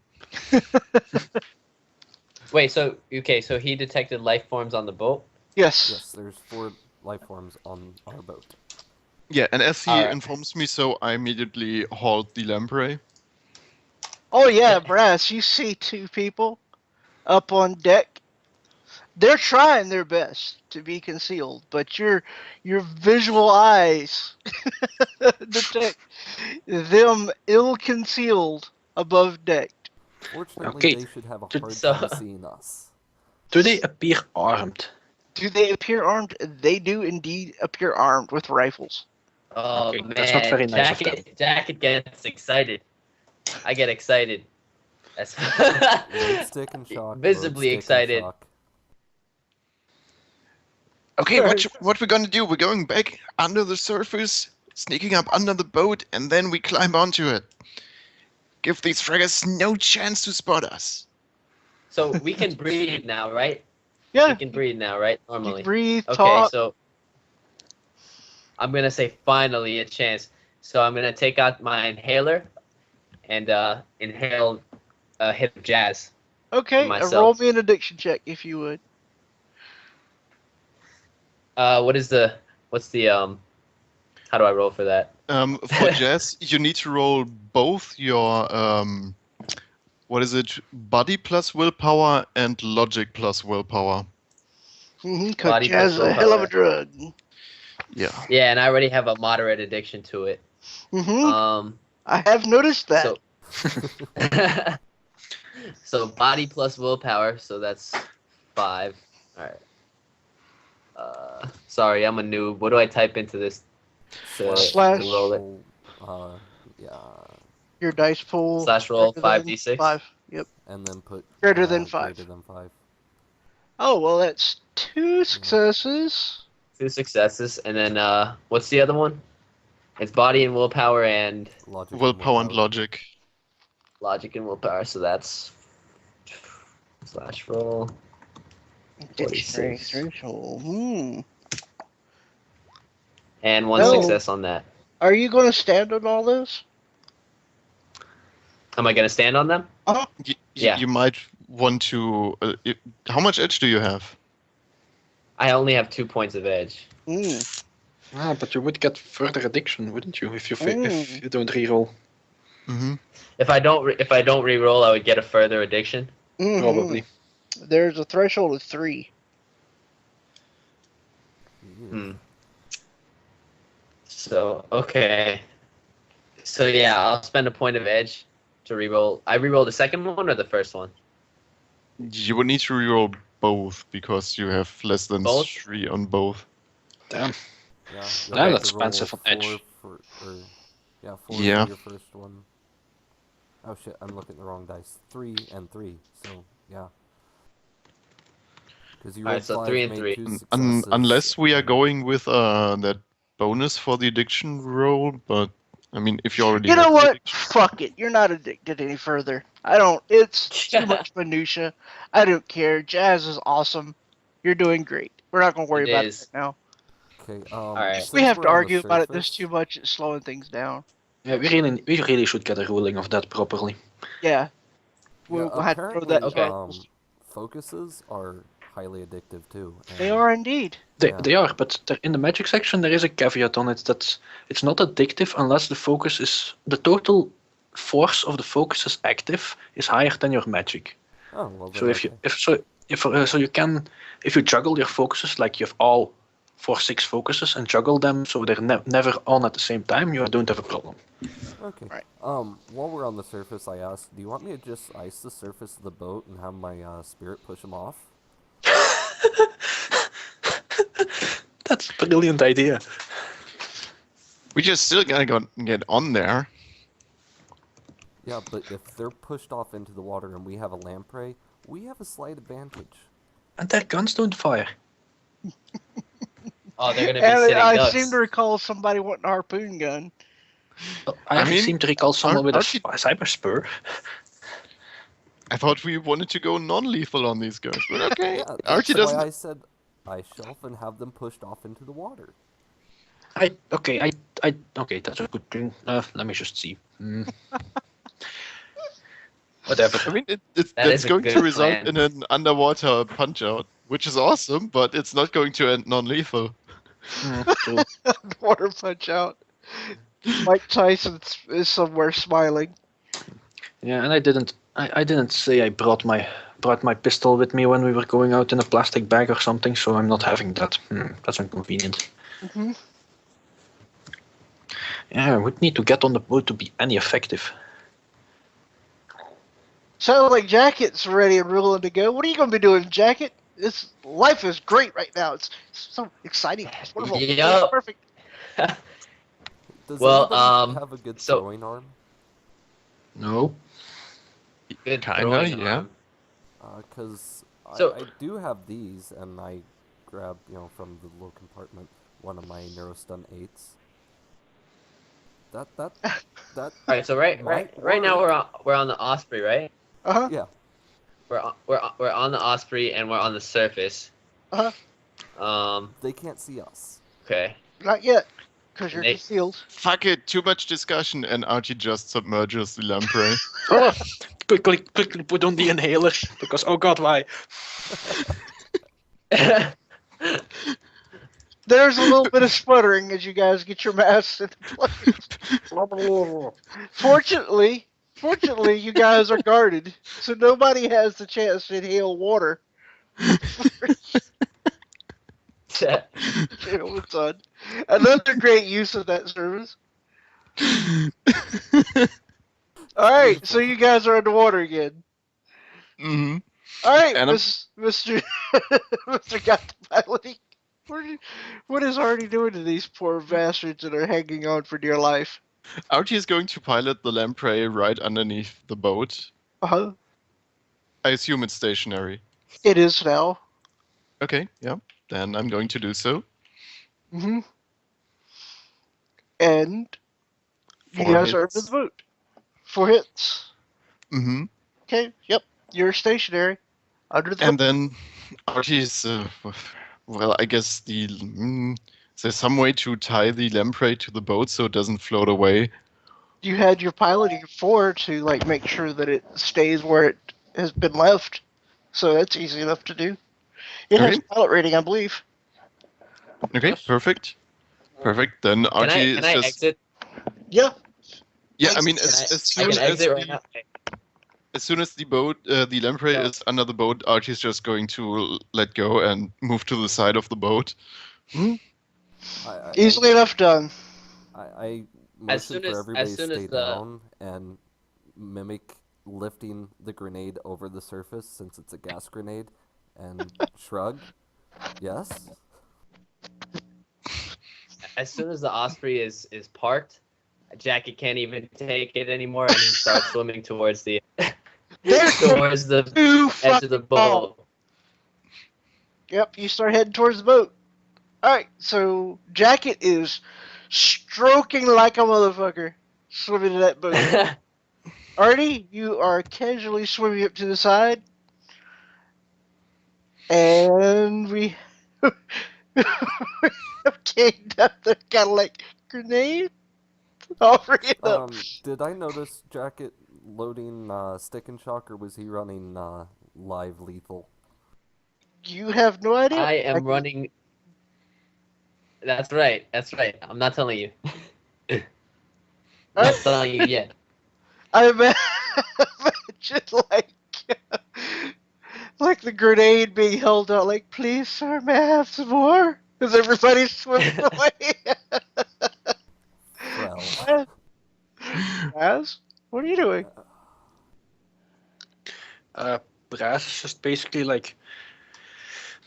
E: Wait, so he detected life forms on the boat?
B: Yes.
D: Yes, there's 4 life forms on our boat.
C: Yeah, and as he
E: Alright.
C: informs me so, I immediately halt the lamprey.
B: Oh yeah, Brass, you see 2 people up on deck. They're trying their best to be concealed, but your visual eyes detect them ill-concealed above deck.
D: Fortunately,
A: Okay,
D: they should have a
A: did-
D: hard
E: So-
D: time seeing us.
A: Do they appear armed?
B: Do they appear armed? They do indeed appear armed with rifles.
E: Oh
A: Okay,
E: man,
A: that's not very nice of them.
E: Jacket gets excited. I get excited. That's
D: Load stick and shock.
E: visibly
D: load stick and
E: excited.
D: shock.
C: Okay,
B: Right.
C: what we're gonna do? We're going back under the surface, sneaking up under the boat, and then we climb onto it. Give these fraggers no chance to spot us.
E: So we can breathe now, right?
B: Yeah,
E: We can breathe now, right?
B: you
E: Normally.
B: breathe,
E: Okay,
B: talk.
E: so I'm gonna say finally a chance. So I'm gonna take out my inhaler and inhale a hit of jazz.
B: Okay,
E: myself.
B: roll me an addiction check if you would.
E: What's the how do I roll for that?
C: For Jazz, you need to roll both your what is it? Body plus willpower and logic plus willpower.
B: Cause
E: Body
B: jazz is
E: plus
B: a hell of a
E: willpower.
B: drug.
C: Yeah.
E: Yeah, and I already have a moderate addiction to it.
B: I have noticed that.
E: So so body plus willpower, so that's 5. All right. Sorry, I'm a noob. What do I type into this to
B: Slash.
E: roll it?
D: Yeah.
B: Your dice pool.
E: Slash roll
B: greater than
E: 5d6?
B: 5. Yep.
D: And then put
B: Greater than 5.
D: Greater than 5.
B: Oh well, that's 2 successes.
E: 2 successes, and then what's the other one? It's body and willpower and
D: Logic and
C: Willpower and logic.
E: logic and willpower, so that's slash roll.
B: Dictionary
E: 46.
B: threshold.
E: And 1
B: No.
E: success on that.
B: Are you going to stand on all this?
E: Am I gonna stand on them? Yeah.
C: You might want to. How much edge do you have?
E: I only have 2 points of edge.
A: But you would get further addiction, wouldn't you, if you don't reroll?
C: Mm-hmm.
E: If I don't re-roll, I would get a further addiction.
A: Probably.
B: There's a threshold of 3.
E: Hmm. So okay. So yeah, I'll spend a point of edge to re-roll. I re-roll the second one or the first one?
C: You would need to reroll both because you have less than
E: Both?
C: 3 on both.
A: Damn.
D: Yeah.
A: Now
D: you'll
A: that's
D: have to roll
A: expensive on edge.
D: 4 for
C: Yeah.
D: your first one. Oh shit, I'm looking at the wrong dice. 3 and 3. So yeah. Because you
E: Alright,
D: rolled
E: so
D: 5,
E: 3 and
D: made
E: 3.
D: 2 successes.
C: Unless we are going with that bonus for the addiction roll, but I mean, if you already
B: You
C: have
B: know
C: the
B: what?
C: addiction-
B: Fuck it. You're not addicted any further. I don't. It's too much minutia. I don't care. Jazz is awesome. You're doing great. We're not gonna worry
E: It
B: about
E: is.
B: it right now.
D: Okay.
E: Alright.
B: We
D: Since
B: have
D: we're
B: to
D: on the
B: argue about it this
D: surface-
B: too much. It's slowing things down.
A: Yeah, we really should get a ruling of that properly.
B: Yeah.
D: Yeah,
B: We'll have to throw that.
E: Okay.
D: Focuses are highly addictive too.
B: They
D: and-
B: are indeed.
A: They are, but in the magic section there is a caveat on it that it's not addictive unless the focus is the total force of the focus is active is higher than your magic.
D: Oh well.
A: So
D: then,
A: if you
D: okay.
A: so you can if you juggle your focuses like you have all 6 focuses and juggle them so they're never on at the same time, you don't have a problem.
D: Okay.
B: Right.
D: While we're on the surface, I asked, do you want me to just ice the surface of the boat and have my spirit push him off?
A: That's a brilliant idea.
C: We just still gotta get on there.
D: Yeah, but if they're pushed off into the water and we have a lamprey, we have a slight advantage.
A: And their guns don't fire.
E: Oh, they're gonna be
B: And
E: sitting
B: I
E: ducks.
B: seem to recall somebody wanting a harpoon gun.
A: I
C: mean,
A: seem to recall someone with a
C: Artie-
A: cyber spur.
C: I thought we wanted to go non-lethal on these guys, but okay.
D: Yeah,
C: Artie
D: that's
C: doesn't.
D: why I said ice shelf and have them pushed off into the water.
A: Okay, that's a good thing. Let me just see. Whatever.
C: I mean,
E: That
C: that's
E: is a
C: going to
E: good
C: result
E: plan.
C: in an underwater punch-out, which is awesome, but it's not going to end non-lethal.
A: True.
B: Water punch out. Mike Tyson is somewhere smiling.
A: Yeah, and I didn't say I brought my pistol with me when we were going out in a plastic bag or something, so I'm not having that. That's inconvenient.
B: Mm-hmm.
A: Yeah, I would need to get on the boat to be any effective.
B: Sounds like Jacket's ready and willing to go. What are you going to be doing, Jacket? Life is great right now. It's so exciting. It's wonderful.
E: Yup.
B: It's perfect.
D: Does
E: Well,
D: anybody have a good
E: so-
D: throwing arm?
A: No.
E: Good
C: Kinda,
E: throwing
C: yeah.
E: arm.
D: Because
E: So-
D: I do have these, and I grabbed, from the little compartment, one of my Neurostun 8s. That
E: All right, so right now we're on the Osprey, right?
B: Uh-huh.
D: yeah.
E: We're on the Osprey and we're on the surface.
B: Uh-huh.
D: They can't see us.
E: Okay.
B: Not yet, because you're
E: They-
B: concealed.
C: Fuck it, too much discussion, and Archie just submerges the lamprey.
A: Oh, quickly put on the inhaler because oh god, why?
B: There's a little bit of sputtering as you guys get your masks into place. Fortunately, you guys are guarded, so nobody has the chance to inhale water. It's on. Another great use of that service. Alright, so you guys are underwater again.
C: hmm
B: Alright,
C: And
B: Mr. Mr. Got the piloting. What is Artie doing to these poor bastards that are hanging on for dear life?
C: Archie is going to pilot the lamprey right underneath the boat.
B: Uh-huh.
C: I assume it's stationary.
B: It is now.
C: Okay, yeah. Then I'm going to do so.
B: Mm-hmm. And you
C: 4
B: guys are under
C: hits.
B: the boat. 4 hits.
C: Mm-hmm.
B: Okay, yep. You're stationary. Under the
C: And
B: boat.
C: then Archie's, well, I guess there's some way to tie the lamprey to the boat so it doesn't float away.
B: You had your piloting 4 to make sure that it stays where it has been left. So that's easy enough to do. It has
C: Okay.
B: pilot rating, I believe.
C: Okay, perfect. Perfect. Then Archie
E: Can
C: is
E: I
C: just.
E: exit?
B: Yeah.
C: Yeah, I mean,
E: Can
C: as
E: I
C: soon
E: can
C: as
E: exit right now.
C: as soon as the boat, the lamprey
E: Yeah.
C: is under the boat, Archie's just going to let go and move to the side of the boat.
B: Easily enough done.
D: I
E: As
D: motion
E: soon
D: for
E: as-
D: everybody
E: as soon
D: to
E: as
D: stay
E: the-
D: down and mimic lifting the grenade over the surface since it's a gas grenade, and shrug. Yes.
E: As soon as the Osprey is parked, Jacket can't even take it anymore, and he starts swimming towards the towards the
B: Too
E: edge of the
B: fucking long.
E: boat.
B: Yep, you start heading towards the boat. Alright, so Jacket is stroking like a motherfucker swimming to that boat. Artie, you are casually swimming up to the side, and we have Cade up there, kind of like grenade, offering it up.
D: Did I notice Jacket loading Stick and Shock, or was he running live lethal?
B: You have no idea.
E: I am running. That's right. That's right. I'm not telling you. Not telling you yet.
B: I imagine like the grenade being held out, like, please, sir, may I have some more? As everybody's swimming away.
D: Well,
B: As? What are you doing?
A: Brass is just basically like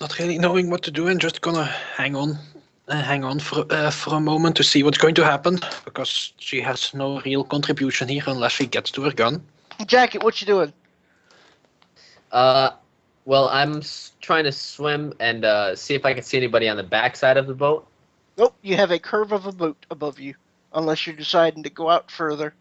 A: not really knowing what to do and just gonna hang on for a moment to see what's going to happen, because she has no real contribution here unless she gets to her gun.
B: Jacket, what you doing?
E: Well, I'm trying to swim and see if I can see anybody on the backside of the boat.
B: Nope, you have a curve of a boat above you, unless you're deciding to go out further.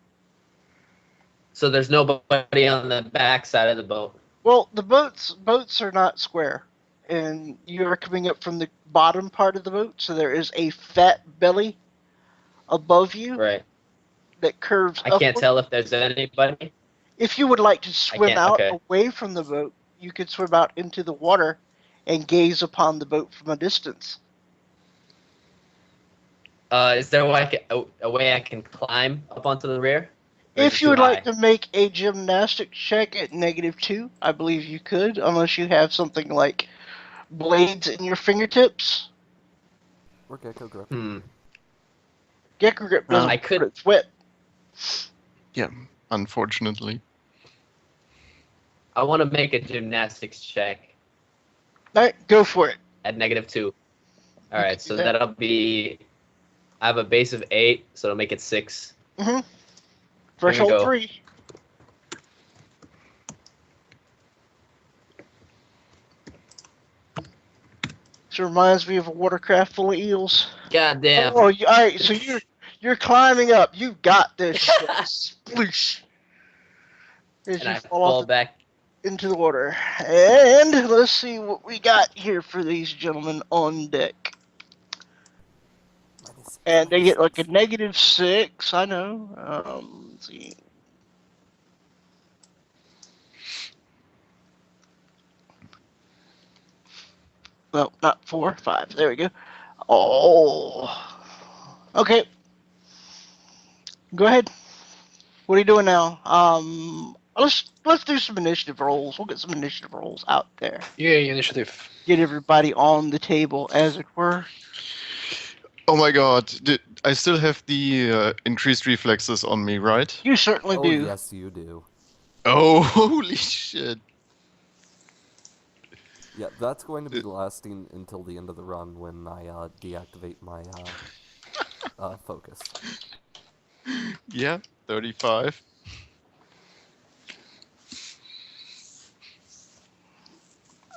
E: So there's nobody on the backside of the boat.
B: Well, the boats are not square, and you are coming up from the bottom part of the boat, so there is a fat belly above you
E: Right.
B: that curves
E: I can't
B: upward.
E: tell if there's anybody.
B: If you would like to swim out
E: okay.
B: away from the boat, you could swim out into the water and gaze upon the boat from a distance.
E: Is there a way I can climb up onto the rear? Or is
B: If
E: it
B: you
E: too
B: would like
E: high?
B: to make a gymnastic check at -2, I believe you could, unless you have something like blades in your fingertips.
D: or Gecko Grip.
B: Gecko grip doesn't
E: I
B: work,
E: could-
B: it's wet.
C: Yeah, unfortunately.
E: I want to make a gymnastics check
B: Alright, go for it.
E: at -2. All
B: You
E: right,
B: can
E: so
B: do that.
E: that'll be. I have a base of 8, so it'll make it 6.
B: Threshold
E: go.
B: 3. This reminds me of a watercraft full of eels.
E: God damn.
B: Oh, alright, so you're climbing up. You got this shit. Sploosh. As
E: And
B: you
E: I
B: fall
E: fall
B: off
E: back.
B: into the water. And let's see what we got here for these gentlemen on deck. And they get like a -6, I know. Let's see. Well, not 4, 5. There we go. Oh. Okay. Go ahead. What are you doing now? Let's do some initiative rolls. We'll get some initiative rolls out there.
A: Yay, initiative.
B: Get everybody on the table, as it were.
C: Oh my god, I still have the increased reflexes on me, right?
B: You certainly
D: Oh,
B: do.
D: yes, you do.
C: Oh, holy shit.
D: Yeah, that's going to be lasting until the end of the run when I deactivate my focus.
C: Yeah, 35.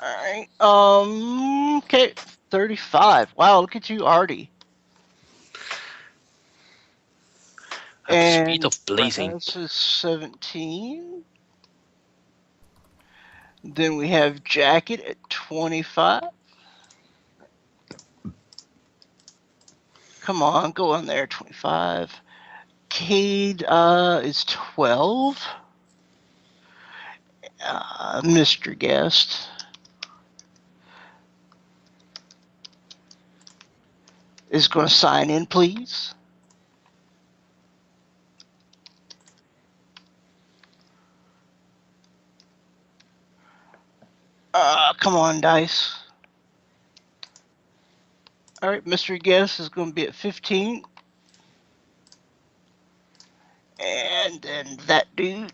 B: Alright. Okay. 35. Wow, look at you, Artie.
A: At the
B: And
A: speed of blazing.
B: Brass is 17. Then we have Jacket at 25. Come on, go in there, 25. Cade is 12. Mr. Guest is going to sign in, please. Come on, dice. All right, Mr. Guest is going to be at 15. And then that dude.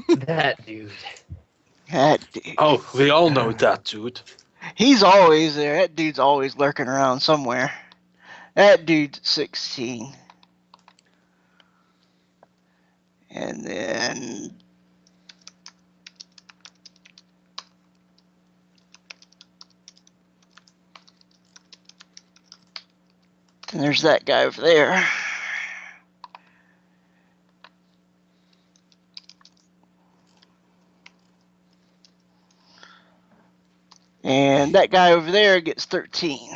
E: That dude.
B: That dude.
A: Oh, we all know that, dude.
B: He's always there. That dude's always lurking around somewhere. That dude's 16. And then And there's that guy over there. And that guy over there gets 13.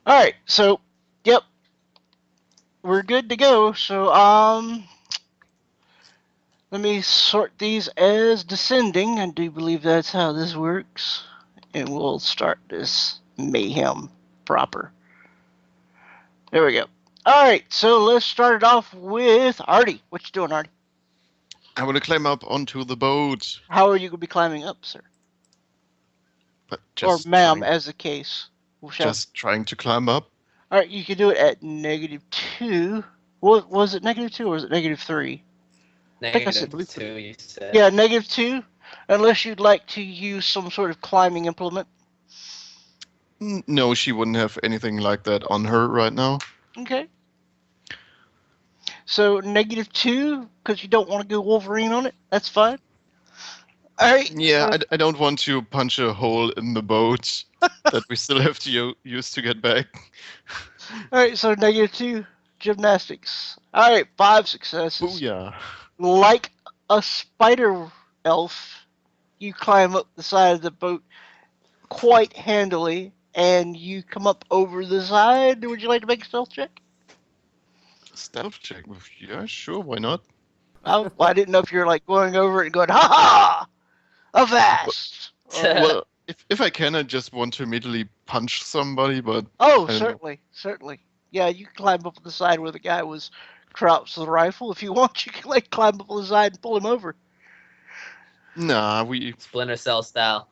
B: Alright, so, yep. We're good to go. So, let me sort these as descending. I do believe that's how this works. And we'll start this mayhem proper. There we go. Alright, so let's start it off with Artie. What you doing, Artie?
C: I want to climb up onto the boat.
B: How are you going to be climbing up, sir?
C: But
B: Or
C: just
B: ma'am,
C: trying,
B: as the case.
C: just trying to climb up.
B: Alright, you can do it at -2. What was it, -2 or was it -3?
E: -2, you said.
B: Yeah, -2. Unless you'd like to use some sort of climbing implement.
C: No, she wouldn't have anything like that on her right now.
B: Okay. So -2, because you don't want to go Wolverine on it. That's fine. Alright.
C: Yeah, I don't want to punch a hole in the boat that we still have to use to get back.
B: Alright, so -2 gymnastics. Alright, 5 successes.
C: Booyah.
B: Like a spider elf, you climb up the side of the boat quite handily, and you come up over the side. Would you like to make a stealth check?
C: Stealth check? Yeah, sure, why not?
B: I didn't know if you were like going over it and going, ha ha! Avast!
C: Well, if I can, I just want to immediately punch somebody, but
B: Oh,
C: I don't know.
B: certainly. Yeah, you can climb up the side where the guy was crouched with a rifle. If you want, you can like climb up the side and pull him over.
C: Nah,
E: Splinter Cell style.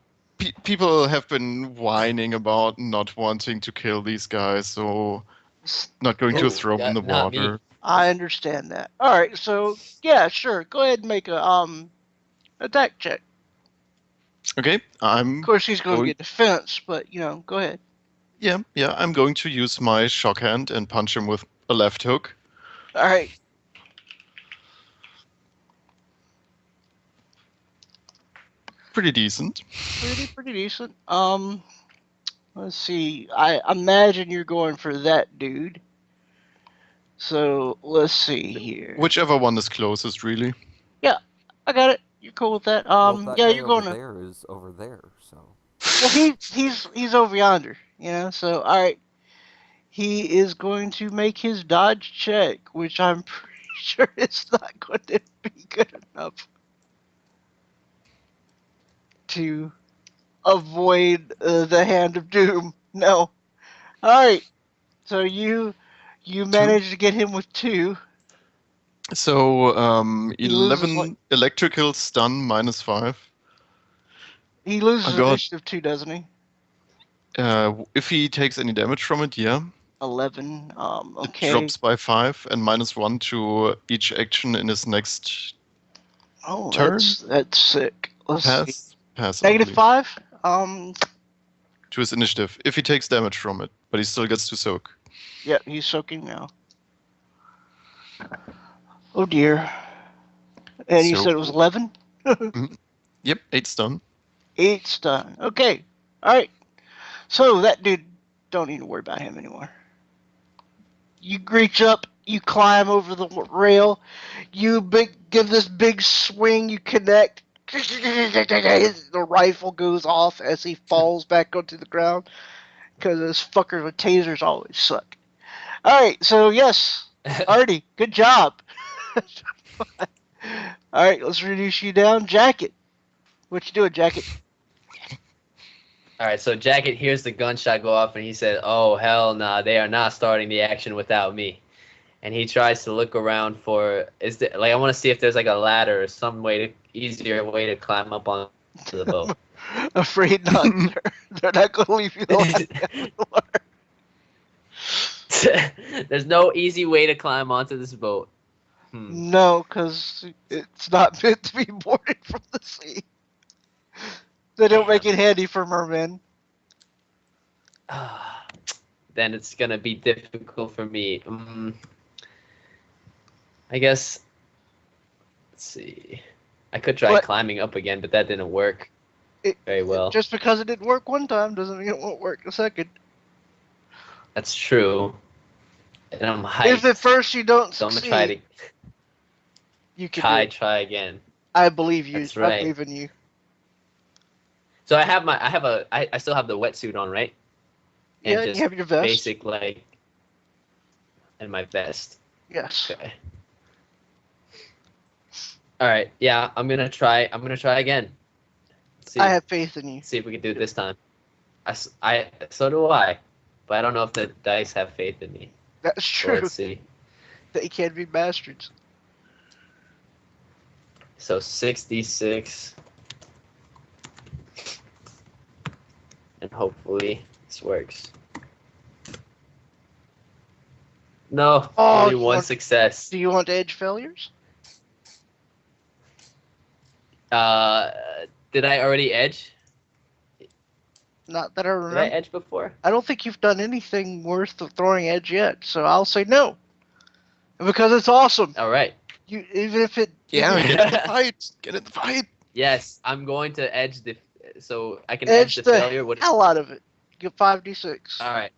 C: people have been whining about not wanting to kill these guys, so not going to
E: Ooh,
C: throw them in the
E: not me.
C: water.
B: I understand that. All right, so yeah, sure. Go ahead and make a attack check.
C: Okay,
B: Of course, he's going to
C: Going-
B: get defense, but go ahead.
C: yeah, I'm going to use my shock hand and punch him with a left hook.
B: All right.
C: Pretty decent.
B: Pretty decent. Let's see. I imagine you're going for that dude. So let's see here.
C: Whichever one is closest, really.
B: I got it. You're cool with that.
D: Well, that
B: Yeah,
D: guy
B: you're
D: over
B: going to.
D: there is over there, so.
B: Well, he's over yonder. So all right. He is going to make his dodge check, which I'm pretty sure is not going to be good enough to avoid the hand of doom. No. All right. So you managed to get him with 2.
C: So,
B: He loses,
C: 11 electrical stun -5.
B: He loses
C: I got-
B: initiative 2, doesn't he?
C: If he takes any damage from it, yeah.
B: 11.
C: It
B: Okay.
C: drops by 5 and -1 to each action in his next
B: Oh,
C: turn?
B: that's sick. Let's see.
C: pass. I believe,
B: -5.
C: to his initiative if he takes damage from it, but he still gets to soak.
B: Yeah, he's soaking now. Oh dear. And you
C: So-
B: said it was 11?
C: Yep, 8 stun.
B: 8 stun. Okay. All right. So that dude, don't need to worry about him anymore. You reach up, you climb over the rail, you give this big swing, you connect. The rifle goes off as he falls back onto the ground because those fuckers with tasers always suck. All right, so yes, Artie, good job. All right, let's reduce you down. Jacket, what you doing, Jacket?
E: All right, so Jacket hears the gunshot go off, and he said, "Oh hell nah, they are not starting the action without me." And he tries to look around for I want to see if there's like a ladder or some easier way to climb up onto the boat.
B: Afraid not. They're not going to leave you alone.
E: There's no easy way to climb onto this boat.
B: No, because it's not meant to be boarded from the sea. They don't make it handy for mermen.
E: Then it's gonna be difficult for me. I guess. Let's see. I could try
B: What?
E: climbing up again, but that didn't work. very well.
B: Just because it didn't work one time doesn't mean it won't work the second.
E: That's true. And I'm hyped.
B: If at first you don't
E: So I'm
B: succeed,
E: gonna try to
B: you can do it.
E: try again.
B: I believe you.
E: That's right.
B: I believe in you.
E: So I still have the wetsuit on, right? And
B: Yeah,
E: just
B: you have your vest.
E: basic and my vest.
B: Yes.
E: Okay. All right. Yeah, I'm gonna try again. See,
B: I have faith in you.
E: see if we can do it this time. So do I, but I don't know if the dice have faith in me.
B: That's
E: So
B: true.
E: let's see.
B: They can't be bastards.
E: So 66, and hopefully this works. No,
B: Oh,
E: only
B: you
E: one
B: want-
E: success.
B: Do you want edge failures?
E: Did I already edge?
B: Not that I
E: Did I
B: remember.
E: edge before?
B: I don't think you've done anything worth of throwing edge yet, so I'll say no. Because it's awesome.
E: All right.
B: You even if it
C: Yeah,
B: even-
C: get in the fight. Get in the fight.
E: Yes, I'm going to edge so I can
B: edge
E: edge the
B: the
E: failure. What?
B: hell out of it. Get 5d6.
E: All right.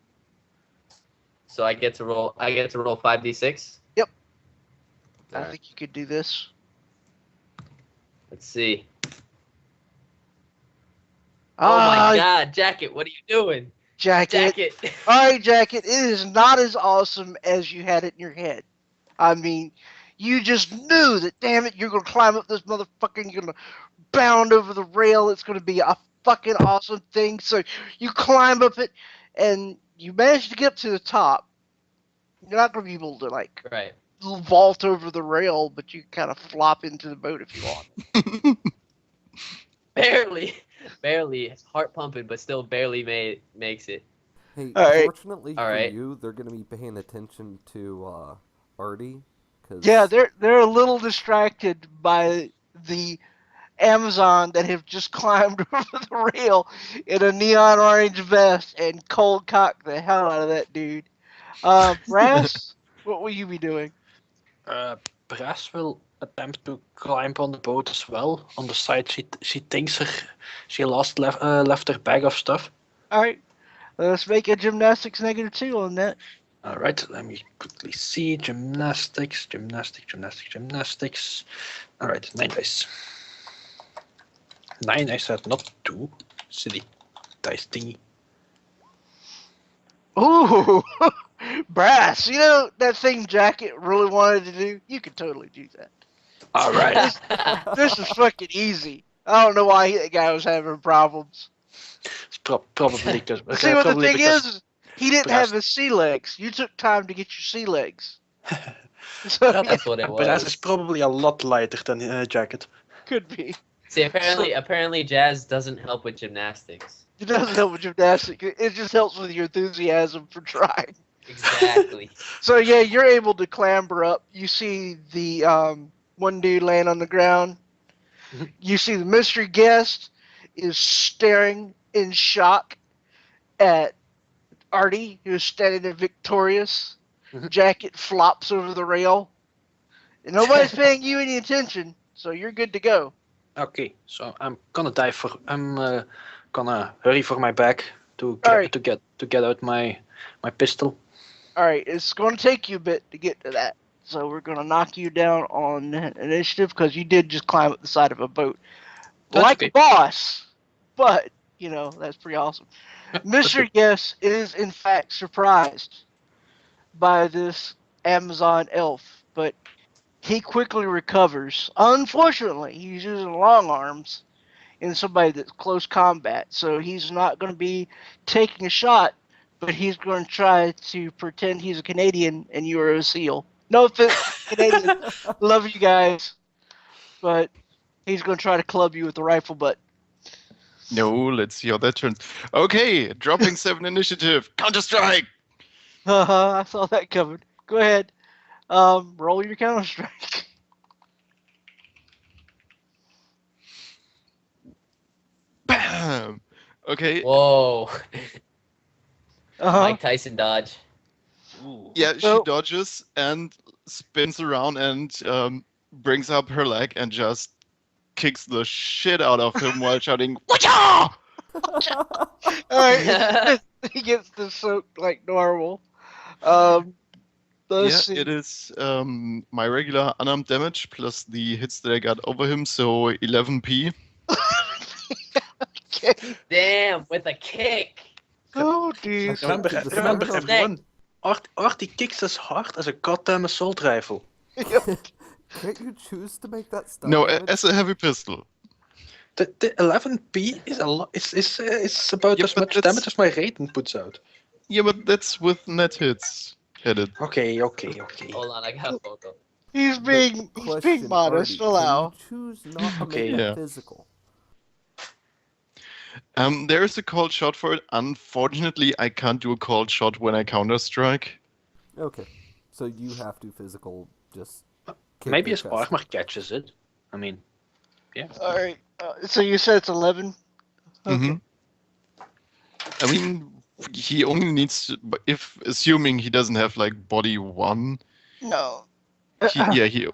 E: So I get to roll 5d6.
B: I think you could do this.
E: Let's see. Oh
B: Ah,
E: my God, Jacket! What are you doing,
B: Jacket.
E: Jacket?
B: Alright, Jacket, it is not as awesome as you had it in your head. I mean, you just knew that, damn it, you're gonna climb up this motherfucker and you're gonna bound over the rail. It's gonna be a fucking awesome thing. So you climb up it and you manage to get up to the top. You're not gonna be able to, like,
E: Right.
B: vault over the rail, but you kind of flop into the boat if you want.
E: Barely. It's heart pumping, but still barely makes it.
D: Hey,
B: Alright.
D: fortunately for
E: Alright.
D: you, they're going to be paying attention to Artie. Cause
B: Yeah, they're a little distracted by the Amazon that have just climbed over the rail in a neon orange vest and cold cock the hell out of that dude. Brass, what will you be doing?
A: Brass will attempt to climb on the boat as well. On the side, she thinks she left her bag of stuff.
B: All right, let's make a gymnastics -2 on that.
A: All right, let me quickly see. Gymnastics. All right, 9 dice. 9, I said, not 2. Silly dice thingy.
B: Ooh, Brass, you know that thing Jacket really wanted to do? You could totally do that.
A: All right.
B: This is fucking easy. I don't know why that guy was having problems.
A: It's probably because.
B: See, what the
A: probably
B: thing
A: because-
B: is, he didn't
A: Brass-
B: have his sea legs. You took time to get your sea legs. So, yeah,
E: That's what it
A: Brass is
E: was.
A: probably a lot lighter than Jacket.
B: could be.
E: See, apparently, Jazz doesn't help with gymnastics.
B: It doesn't help with gymnastics. It just helps with your enthusiasm for trying.
E: Exactly.
B: So yeah, you're able to clamber up. You see the one dude laying on the ground. You see the mystery guest is staring in shock at Artie, who's standing there victorious. Jacket flops over the rail. And nobody's paying you any attention, so you're good to go.
A: Okay, so I'm gonna gonna hurry for my bag to
B: Alright.
A: get out my pistol.
B: Alright, it's going to take you a bit to get to that. So we're going to knock you down on initiative because you did just climb up the side of a boat.
A: That's
B: Like
A: okay.
B: a boss, but, you know, that's pretty awesome. Mr. Guess is, in fact, surprised by this Amazon elf, but he quickly recovers. Unfortunately, he's using long arms in somebody that's close combat, so he's not going to be taking a shot, but he's going to try to pretend he's a Canadian and you are a SEAL. No offense, Canadian. Love you guys, but he's going to try to club you with the rifle butt.
C: No, let's see how that turns. Okay, dropping 7 initiative. Counter-Strike!
B: I saw that coming. Go ahead. Roll your counter strike.
C: Bam! Okay,
E: Whoa.
B: Uh-huh.
E: Mike Tyson dodge.
C: yeah, she
B: So-
C: dodges and spins around and brings up her leg and just kicks the shit out of him while shouting, "Watcha!"
B: Alright, he gets the soak like normal. Let's
C: Yeah,
B: see.
C: it is my regular unarmed damage plus the hits that I got over him, so 11p.
B: Okay.
E: Damn, with a kick.
B: Oh dear.
A: Remember,
D: to the
A: remember
D: start.
A: everyone, Artie kicks as hard as a goddamn assault rifle.
D: Can't you choose to make that stun
C: No,
D: damage?
C: as a heavy pistol.
A: The 11p is a lot. It's about
C: Yeah,
A: as
C: but
A: much
C: that's-
A: damage as my rating puts out.
C: Yeah, but that's with net hits. Headed.
A: Okay.
E: Hold on, I got a photo.
B: He's being
D: Question,
B: modest.
D: Artie,
B: Allow.
D: can you choose not to
A: Okay.
D: make
C: Yeah.
D: it physical?
C: There is a cold shot for it. Unfortunately, I can't do a cold shot when I counter-strike.
D: Okay, so you have to physical just. Kick
A: Maybe
D: their
A: his
D: chest.
A: armor catches it. I mean, yeah.
B: Alright. So you said it's 11? Okay.
C: Mhm. I mean, he only needs to, if assuming he doesn't have like body 1,
B: No.
C: he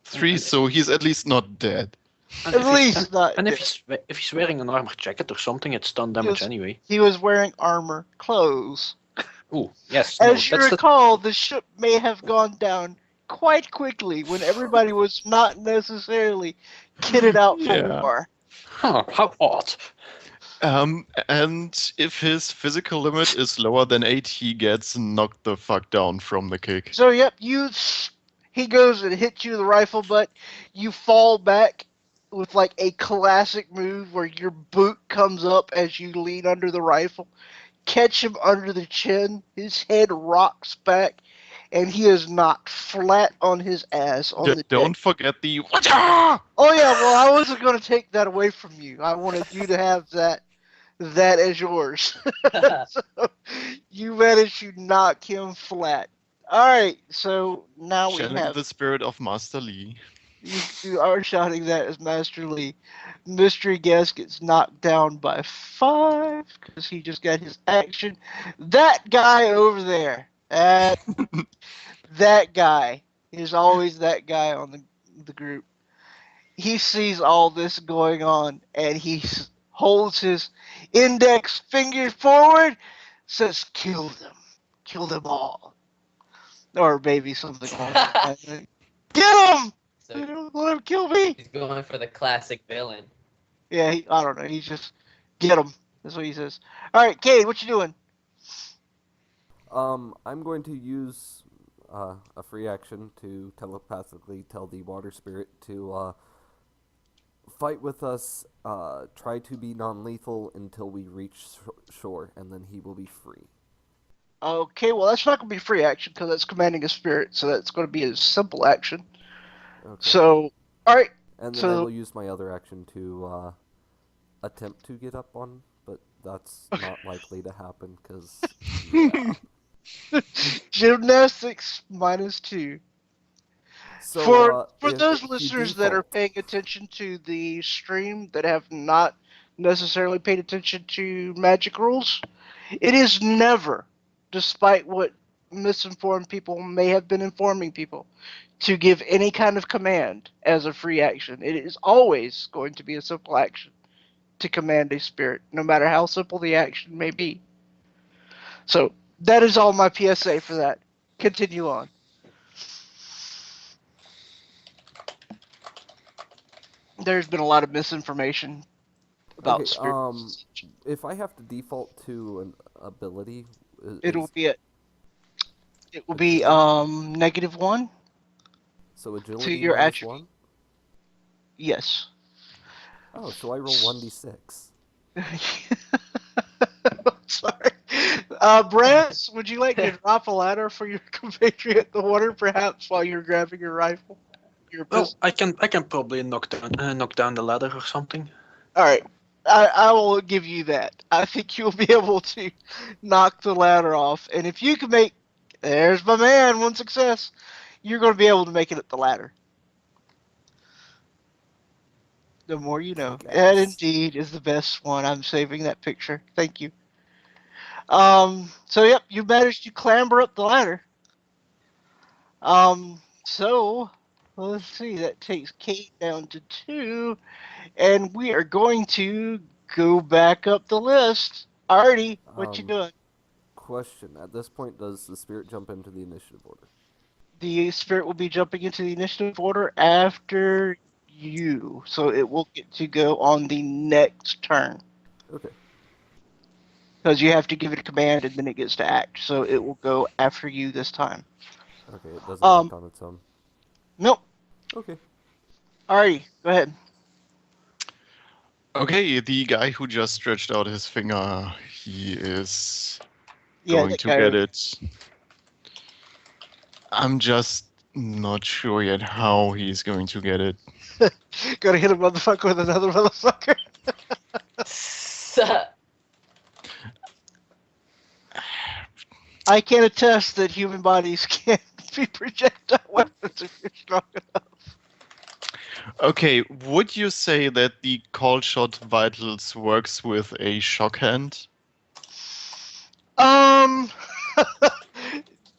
C: 3, so he's at least not dead.
A: And
B: At
A: if he's-
B: least
A: and-
B: not.
A: And if he's wearing an armor jacket or something, it's stun damage
B: Yes.
A: anyway.
B: He was wearing armor clothes.
A: Ooh, yes. No,
B: As you
A: that's the
B: recall, the ship may have gone down quite quickly when everybody was not necessarily kitted out for
C: Yeah.
B: war.
A: Huh, how odd.
C: And if his physical limit is lower than 8, he gets knocked the fuck down from the kick.
B: So yep, he goes and hits you with the rifle, but you fall back with like a classic move where your boot comes up as you lean under the rifle, catch him under the chin, his head rocks back, and he is knocked flat on his ass on the
C: Don't
B: deck.
C: forget the "Watcha!"
B: Oh yeah, well I wasn't going to take that away from you. I wanted you to have that as yours. So you managed to knock him flat. Alright, so now we
C: Channeling
B: have
C: the spirit of Master Lee.
B: you are shouting that as Master Lee. Mystery guest gets knocked down by 5 because he just got his action. That guy over there, that guy is always that guy on the group. He sees all this going on and he holds his index finger forward, says, "Kill them all," or maybe something like that. Get him!
E: So
B: Don't let him kill me.
E: he's going for the classic villain.
B: Yeah, I don't know. He's just get him. That's what he says. All right, Cade, what you doing?
D: I'm going to use a free action to telepathically tell the water spirit to fight with us. Try to be non-lethal until we reach shore, and then he will be free.
B: Okay, well that's not going to be free action because that's commanding a spirit, so that's going to be a simple action.
D: Okay.
B: So, all right.
D: And then
B: so-
D: I will use my other action to attempt to get up on, but that's not likely to happen because.
B: Gymnastics -2.
D: So,
B: For
D: if
B: those
D: he
B: listeners that are
D: default-
B: paying attention to the stream that have not necessarily paid attention to magic rules, it is never, despite what misinformed people may have been informing people, to give any kind of command as a free action. It is always going to be a simple action to command a spirit, no matter how simple the action may be. So that is all my PSA for that. Continue on. There's been a lot of misinformation about
D: Okay,
B: spirits.
D: if I have to default to an ability,
B: It'll be it will
D: Okay.
B: be -1.
D: so agility
B: your
D: minus
B: attribute.
D: 1.
B: Yes.
D: Oh, so I roll 1d6.
B: Sorry. Brans, would you like to drop a ladder for your compatriot in the water, perhaps, while you're grabbing your rifle? Your
A: Well,
B: pistol?
A: I can probably knock down the ladder or something.
B: All right. I will give you that. I think you'll be able to knock the ladder off. And if you can make... There's my man, 1 success. You're going to be able to make it at the ladder. The more you know.
D: Kick
B: That
D: ass.
B: indeed is the best one. I'm saving that picture. Thank you. So yep, you managed to clamber up the ladder. So let's see. That takes Cade down to 2. And we are going to go back up the list. Artie, what you doing?
D: Question. At this point, does the spirit jump into the initiative order?
B: The spirit will be jumping into the initiative order after you. So it will get to go on the next turn.
D: Okay.
B: Because you have to give it a command and then it gets to act. So it will go after you this time.
D: Okay, it doesn't act on its own.
B: Nope.
D: Okay.
B: Artie, go ahead.
C: Okay, the guy who just stretched out his finger, he is going to get it. I'm just not sure yet how he's going to get it.
B: Gotta hit a motherfucker with another motherfucker. I can attest that human bodies can be projectile weapons if you're strong enough.
C: Okay, would you say that the call shot vitals works with a shock hand?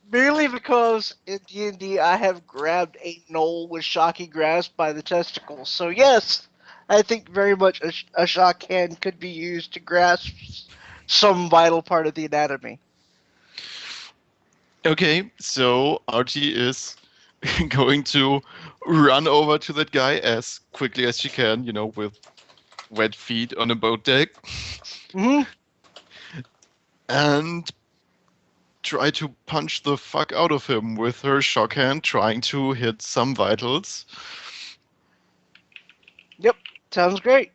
B: Merely because in D&D I have grabbed a knoll with shocking grasp by the testicles. So yes, I think very much a shock hand could be used to grasp some vital part of the anatomy.
C: Okay, so Artie is going to run over to that guy as quickly as she can, with wet feet on a boat deck.
B: Mm-hmm.
C: And try to punch the fuck out of him with her shock hand, trying to hit some vitals.
B: Yep, sounds great.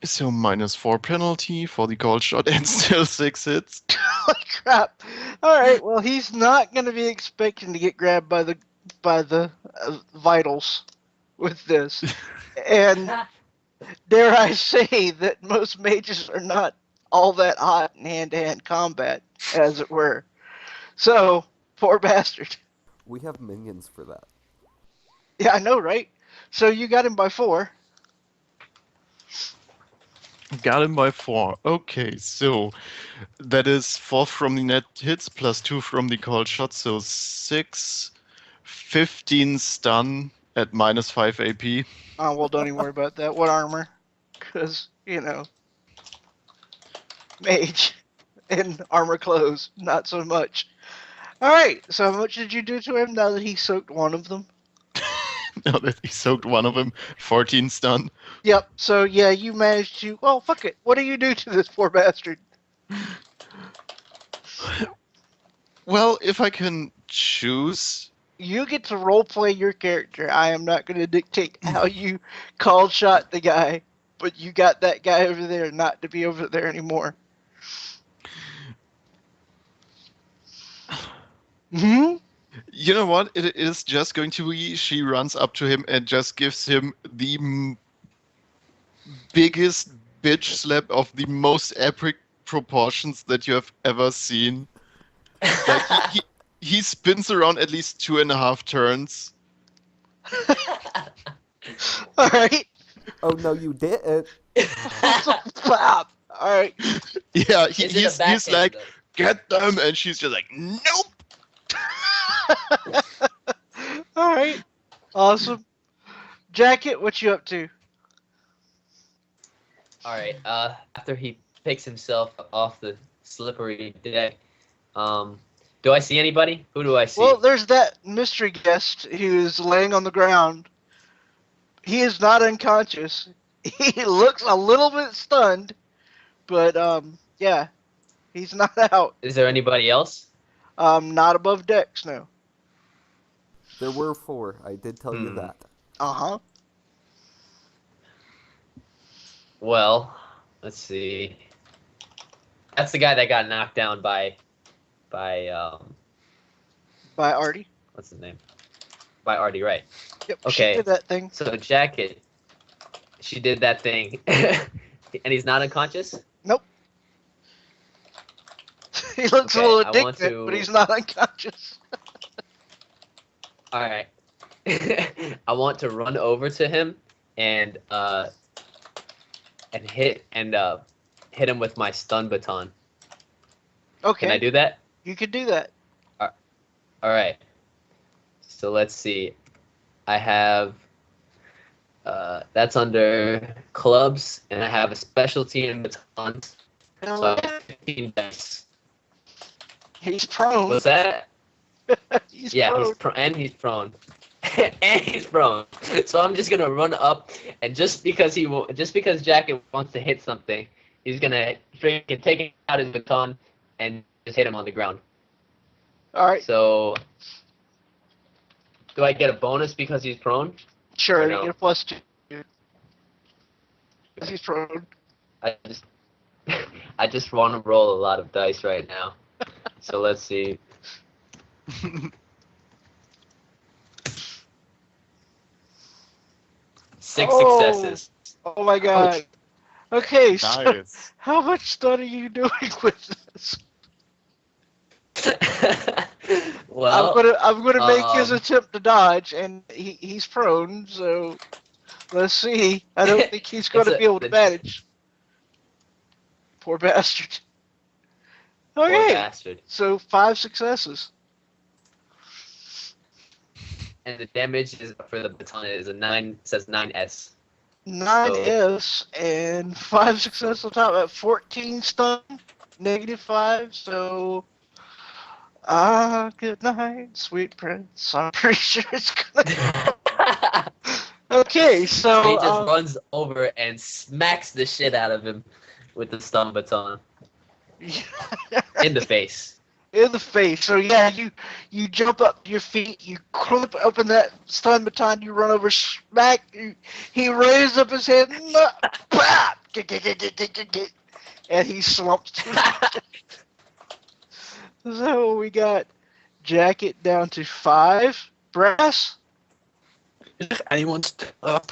C: So -4 penalty for the cold shot and still 6 hits.
B: Holy crap. Alright, well he's not going to be expecting to get grabbed by the vitals with this. And dare I say that most mages are not all that hot in hand-to-hand combat, as it were. So, poor bastard.
D: We have minions for that.
B: Yeah, I know, right? So you got him by 4.
C: Got him by 4. Okay, so that is 4 from the net hits plus 2 from the cold shot, so 6, 15 stun at -5 AP.
B: Oh, well, don't even worry about that. What armor? Because, mage and armor clothes, not so much. Alright, so how much did you do to him now that he soaked one of them?
C: Now that he soaked one of them, 14 stun.
B: Yep, so yeah, you managed to... Well, fuck it. What do you do to this poor bastard?
C: Well, if I can choose...
B: You get to roleplay your character. I am not going to dictate how you called shot the guy, but you got that guy over there not to be over there anymore. Hmm?
C: You know what? It is just going to be she runs up to him and just gives him the biggest bitch slap of the most epic proportions that you have ever seen. Like he spins around at least 2.5 turns.
B: Alright.
D: Oh no, you didn't.
B: Flap. Alright.
C: Yeah, he's like,
E: though?
C: get them, and she's just like, nope.
B: Alright. Awesome. Jacket, what you up to?
E: Alright, after he picks himself off the slippery deck, do I see anybody? Who do I see?
B: Well, there's that mystery guest who's laying on the ground. He is not unconscious. He looks a little bit stunned, but yeah, he's not out.
E: Is there anybody else?
B: Not above decks, no.
D: There were 4. I did tell you that.
B: Uh-huh.
E: Well, let's see. That's the guy that got knocked down by
B: Artie.
E: what's his name? By Artie, right?
B: Yep.
E: Okay.
B: She did that thing.
E: So Jacket, she did that thing, and he's not unconscious.
B: Nope. He looks a
E: Okay,
B: little
E: I want
B: addicted,
E: to-
B: but he's not unconscious.
E: All right. I want to run over to him and hit him with my stun baton.
B: Okay.
E: Can I do that?
B: You could do that.
E: All right. So let's see. I have that's under clubs, and I have a specialty in batons. So I have 15 dice.
B: He's prone.
E: What's that?
B: He's
E: Yeah,
B: prone.
E: he's prone. And he's prone. So I'm just gonna run up, and just because Jacket wants to hit something, he's gonna freaking take out his baton and just hit him on the ground.
B: All right.
E: So, do I get a bonus because he's prone?
B: Sure,
E: no?
B: you get a +2. He's prone.
E: I just want to roll a lot of dice right now. So let's see. 6 successes.
B: Oh my god. Okay, so
C: Nice.
B: how much study are you doing with this?
E: Well,
B: I'm gonna make his attempt to dodge, and he's prone. So let's see. I don't think he's gonna be able to manage. Poor bastard. Okay.
E: Poor bastard.
B: So 5 successes.
E: And the damage is for the baton is a 9. Says 9S.
B: 9S and 5 success on top at 14 stun, -5. So, good night, sweet prince. I'm pretty sure it's gonna. Okay, so
E: He just runs over and smacks the shit out of him with the stun baton in the face.
B: In the face. So yeah, you jump up to your feet, you clip open that stun baton, you run over, smack. He raises up his head, and he slumps to So we got Jacket down to 5. Brass?
A: Is there anyone still up?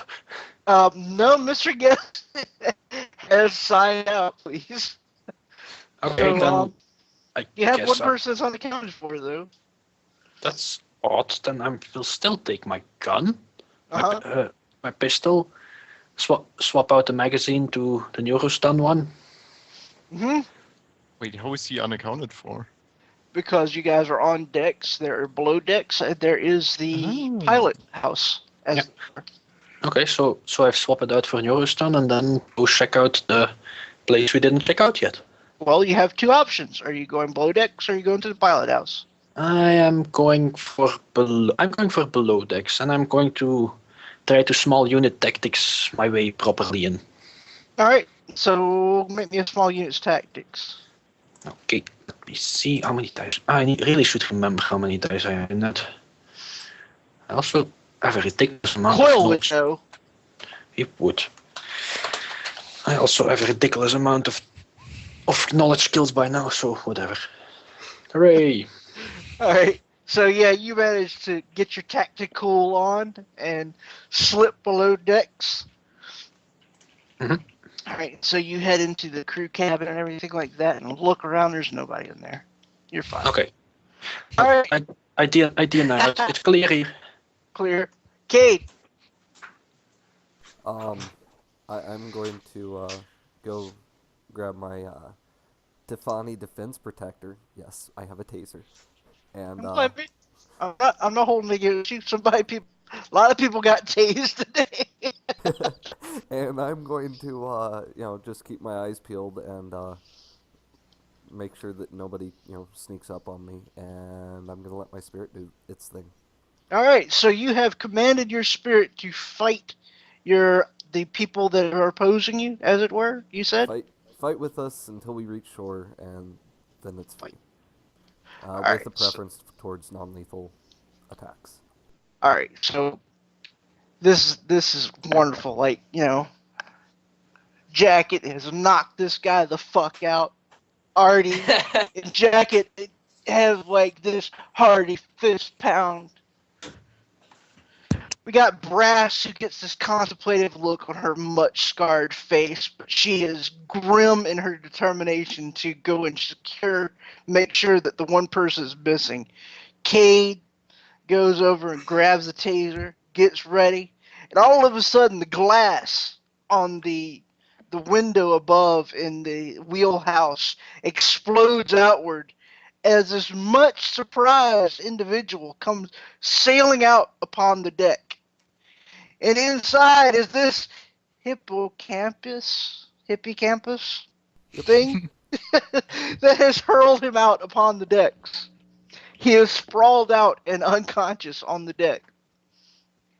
B: No, Mr. Guest has signed out, please.
A: Okay,
B: So,
A: then I
B: you have
A: guess
B: one person that's unaccounted for, though.
A: that's odd. Then I will still take my gun,
B: Uh-huh.
A: my pistol, swap out the magazine to the Neurostun one.
B: Mm-hmm.
C: Wait, how is he unaccounted for?
B: Because you guys are on decks, there are below decks, and there is the pilot house.
A: Okay, so I've swapped it out for Neurostun and then go check out the place we didn't check out yet.
B: Well, you have 2 options. Are you going below decks, or are you going to the pilot house?
A: I am going for below decks, and I'm going to try to small unit tactics my way properly in.
B: All right. So make me a small units tactics.
A: Okay, let me see how many dice. I really should remember how many dice I have in that. I also have a ridiculous amount
B: Coil
A: of
B: would
A: knowledge.
B: know.
A: It would. I also have a ridiculous amount of knowledge skills by now, so whatever. Hooray!
B: All right. So yeah, you managed to get your tactical on and slip below decks.
A: Mhm.
B: All right. So you head into the crew cabin and everything like that, and look around. There's nobody in there. You're fine.
A: Okay.
B: All right.
A: Idea now. It's clear here.
B: Clear. Cade.
D: I'm going to go grab my Tiffany Defense Protector. Yes, I have a taser. And
B: I'm not holding against you. A lot of people got tased today.
D: and I'm going to just keep my eyes peeled and make sure that nobody sneaks up on me. And I'm gonna let my spirit do its thing.
B: All right. So you have commanded your spirit to fight the people that are opposing you, as it were. You said.
D: Fight with us until we reach shore, and then it's free. With
B: right,
D: a preference towards non-lethal attacks.
B: All right, so this is wonderful. Like, Jacket has knocked this guy the fuck out. Artie and Jacket have like this hearty fist pound. We got Brass, who gets this contemplative look on her much scarred face, but she is grim in her determination to go and make sure that the one person is missing. Cade goes over and grabs the taser, gets ready, and all of a sudden the glass on the window above in the wheelhouse explodes outward as this much surprised individual comes sailing out upon the deck. And inside is this hippocampus thing that has hurled him out upon the decks. He is sprawled out and unconscious on the deck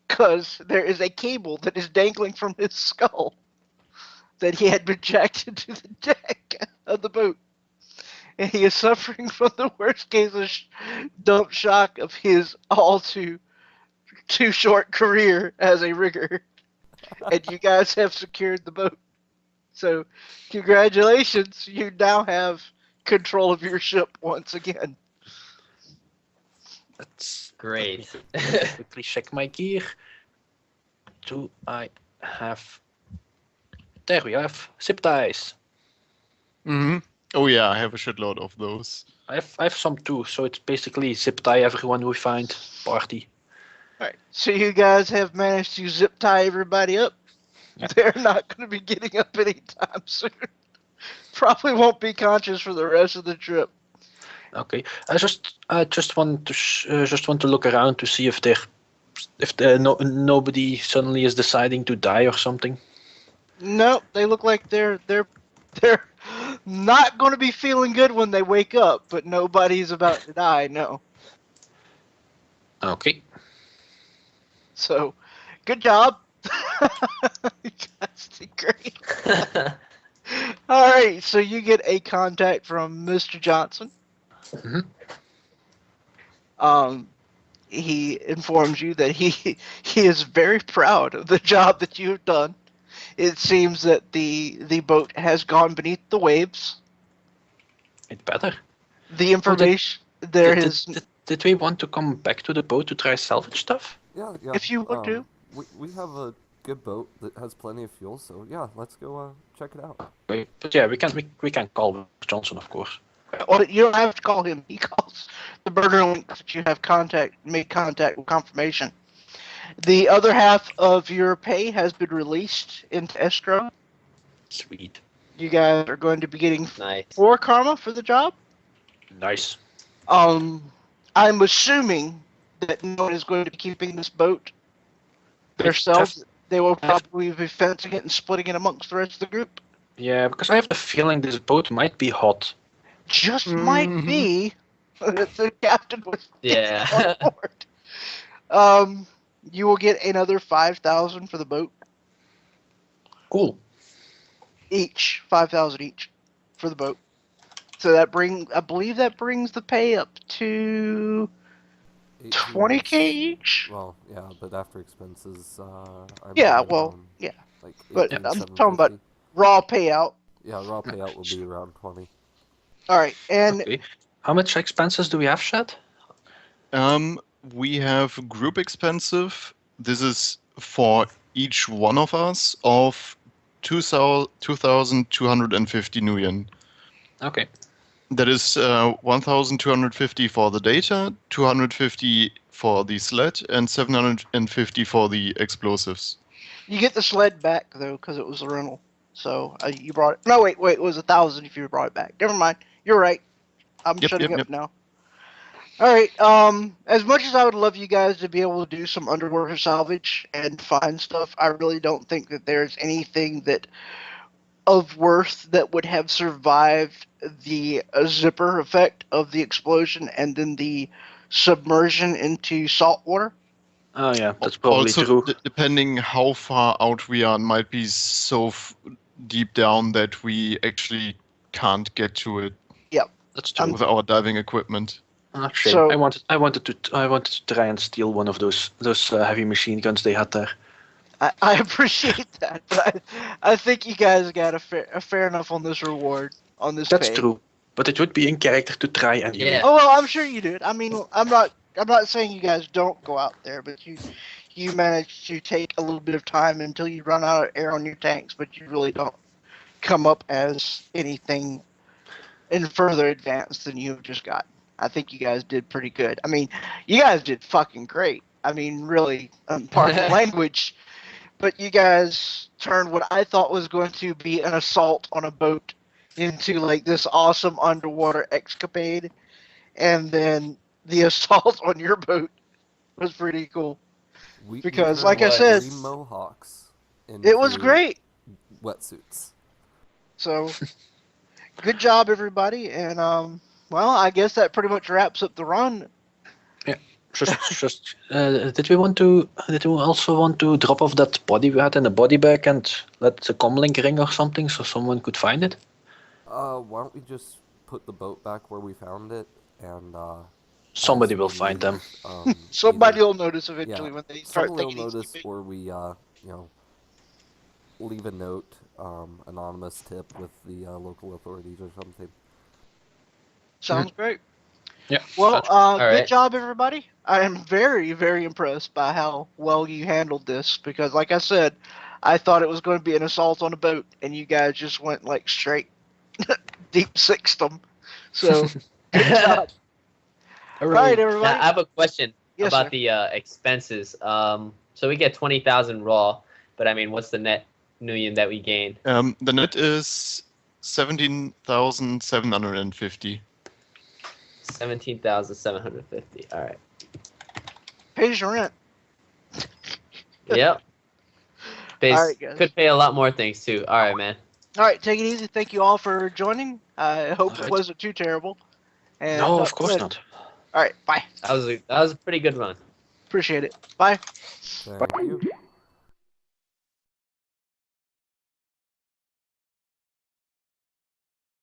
B: because there is a cable that is dangling from his skull that he had been jacked into the deck of the boat. And he is suffering from the worst case of dump shock of his all too short career as a rigger. And you guys have secured the boat. So, congratulations, you now have control of your ship once again.
A: Let's
E: Great.
A: quickly check my gear. Do I have... There we have zip ties.
C: Mm-hmm. Oh yeah, I have a shitload of those.
A: I have some too, so it's basically zip tie everyone we find. Party.
B: Alright, so you guys have managed to zip tie everybody up.
A: Yeah.
B: They're not going to be getting up anytime soon. Probably won't be conscious for the rest of the trip.
A: Okay, I just want to look around to see if nobody suddenly is deciding to die or something.
B: Nope, they look like they're not going to be feeling good when they wake up, but nobody's about to die, no.
A: Okay.
B: So, good job. You guys did great. Alright, so you get a contact from Mr. Johnson.
A: Mhm.
B: He informs you that he is very proud of the job that you have done. It seems that the boat has gone beneath the waves.
A: It better.
B: The information
A: Did we want to come back to the boat to try salvage stuff?
D: Yeah.
B: If you want to.
D: We have a good boat that has plenty of fuel, so yeah, let's go check it out.
A: Wait, but yeah, we can call Johnson, of course.
B: Well, you don't have to call him. He calls the burner link that you have made contact with confirmation. The other half of your pay has been released into escrow.
A: Sweet.
B: You guys are going to be getting
E: Nice.
B: 4 karma for the job.
A: Nice.
B: I'm assuming that no one is going to be keeping this boat themselves. They will probably be fencing it and splitting it amongst the rest of the group.
A: Yeah, because I have the feeling this boat might be hot.
B: Just might be that the captain was
E: Yeah.
B: on board. You will get another 5,000 for the boat.
A: Cool.
B: Each 5,000 each for the boat. So I believe that brings the pay up to 20k each.
D: Well, yeah, but after expenses,
B: Yeah, well, yeah.
D: like
B: But
D: 18,
B: I'm talking about
D: 750.
B: raw payout.
D: Yeah, raw payout will be around 20.
B: All right, and
A: Okay. How much expenses do we have, Shad?
C: We have group expensive. This is for each one of us of 2,250 nuyen.
A: Okay.
C: That is 1,250 for the data, 250 for the sled, and 750 for the explosives.
B: you get the sled back though because it was a rental. So you brought it. No, wait, it was 1,000 if you brought it back. Never mind. You're right. I'm shutting up now. All right. As much as I would love you guys to be able to do some underwater salvage and find stuff, I really don't think that there's anything that of worth that would have survived the zipper effect of the explosion and then the submersion into salt water.
A: Oh yeah, that's probably
C: also,
A: true.
C: Depending how far out we are, it might be so deep down that we actually can't get to it.
B: Yep,
A: That's true.
C: With our diving equipment.
A: Ah, shame.
B: So-
A: I wanted to try and steal one of those heavy machine guns they had there.
B: I appreciate that, but I think you guys got a fair enough on this reward on this.
A: That's
B: pay.
A: true, but it would be in character to try anyway.
E: Yeah.
B: Oh well, I'm sure you did. I mean, I'm not saying you guys don't go out there, but you manage to take a little bit of time until you run out of air on your tanks, but you really don't come up as anything in further advance than you've just got. I think you guys did pretty good. I mean, you guys did fucking great. I mean, really, pardon the language, but you guys turned what I thought was going to be an assault on a boat into like this awesome underwater escapade, and then the assault on your boat was pretty cool. Because,
D: turned
B: like I
E: what?
B: said,
D: 3 mohawks
B: it was
D: into
B: great.
D: wetsuits.
B: So, good job, everybody. And, well, I guess that pretty much wraps up the run.
A: Did we also want to drop off that body we had in a body bag and let the comlink ring or something so someone could find it?
D: Why don't we just put the boat back where we found it, and
A: Somebody
D: as
A: will
D: we
A: find them.
D: leave,
B: Somebody
D: either,
B: will notice eventually when they start
D: someone will
B: thinking
D: notice,
B: he's keeping.
D: or we, leave a note, anonymous tip with the local authorities or something.
B: Sounds great.
A: Yeah.
B: Well,
E: All
B: good
E: right.
B: job, everybody. I am very, very impressed by how well you handled this because, like I said, I thought it was going to be an assault on a boat, and you guys just went like straight deep sixed them. So, good job. All right,
E: Now,
B: everybody.
E: I have a question
B: Yes,
E: about
B: sir.
E: the expenses. So we get 20,000 raw, but I mean, what's the net million that we gain?
C: The net is 17,750.
E: 17,750. All right.
B: Pays your rent.
E: Yep.
B: All right, guys.
E: Could pay a lot more things too. All right, man.
B: All right, take it easy. Thank you all for joining. I hope
A: All
B: it
A: right.
B: wasn't too terrible. And
A: No,
B: talk
A: of course
B: later.
A: not.
B: All right, bye.
E: That was a pretty good run.
B: Appreciate it. Bye.
D: Thank you.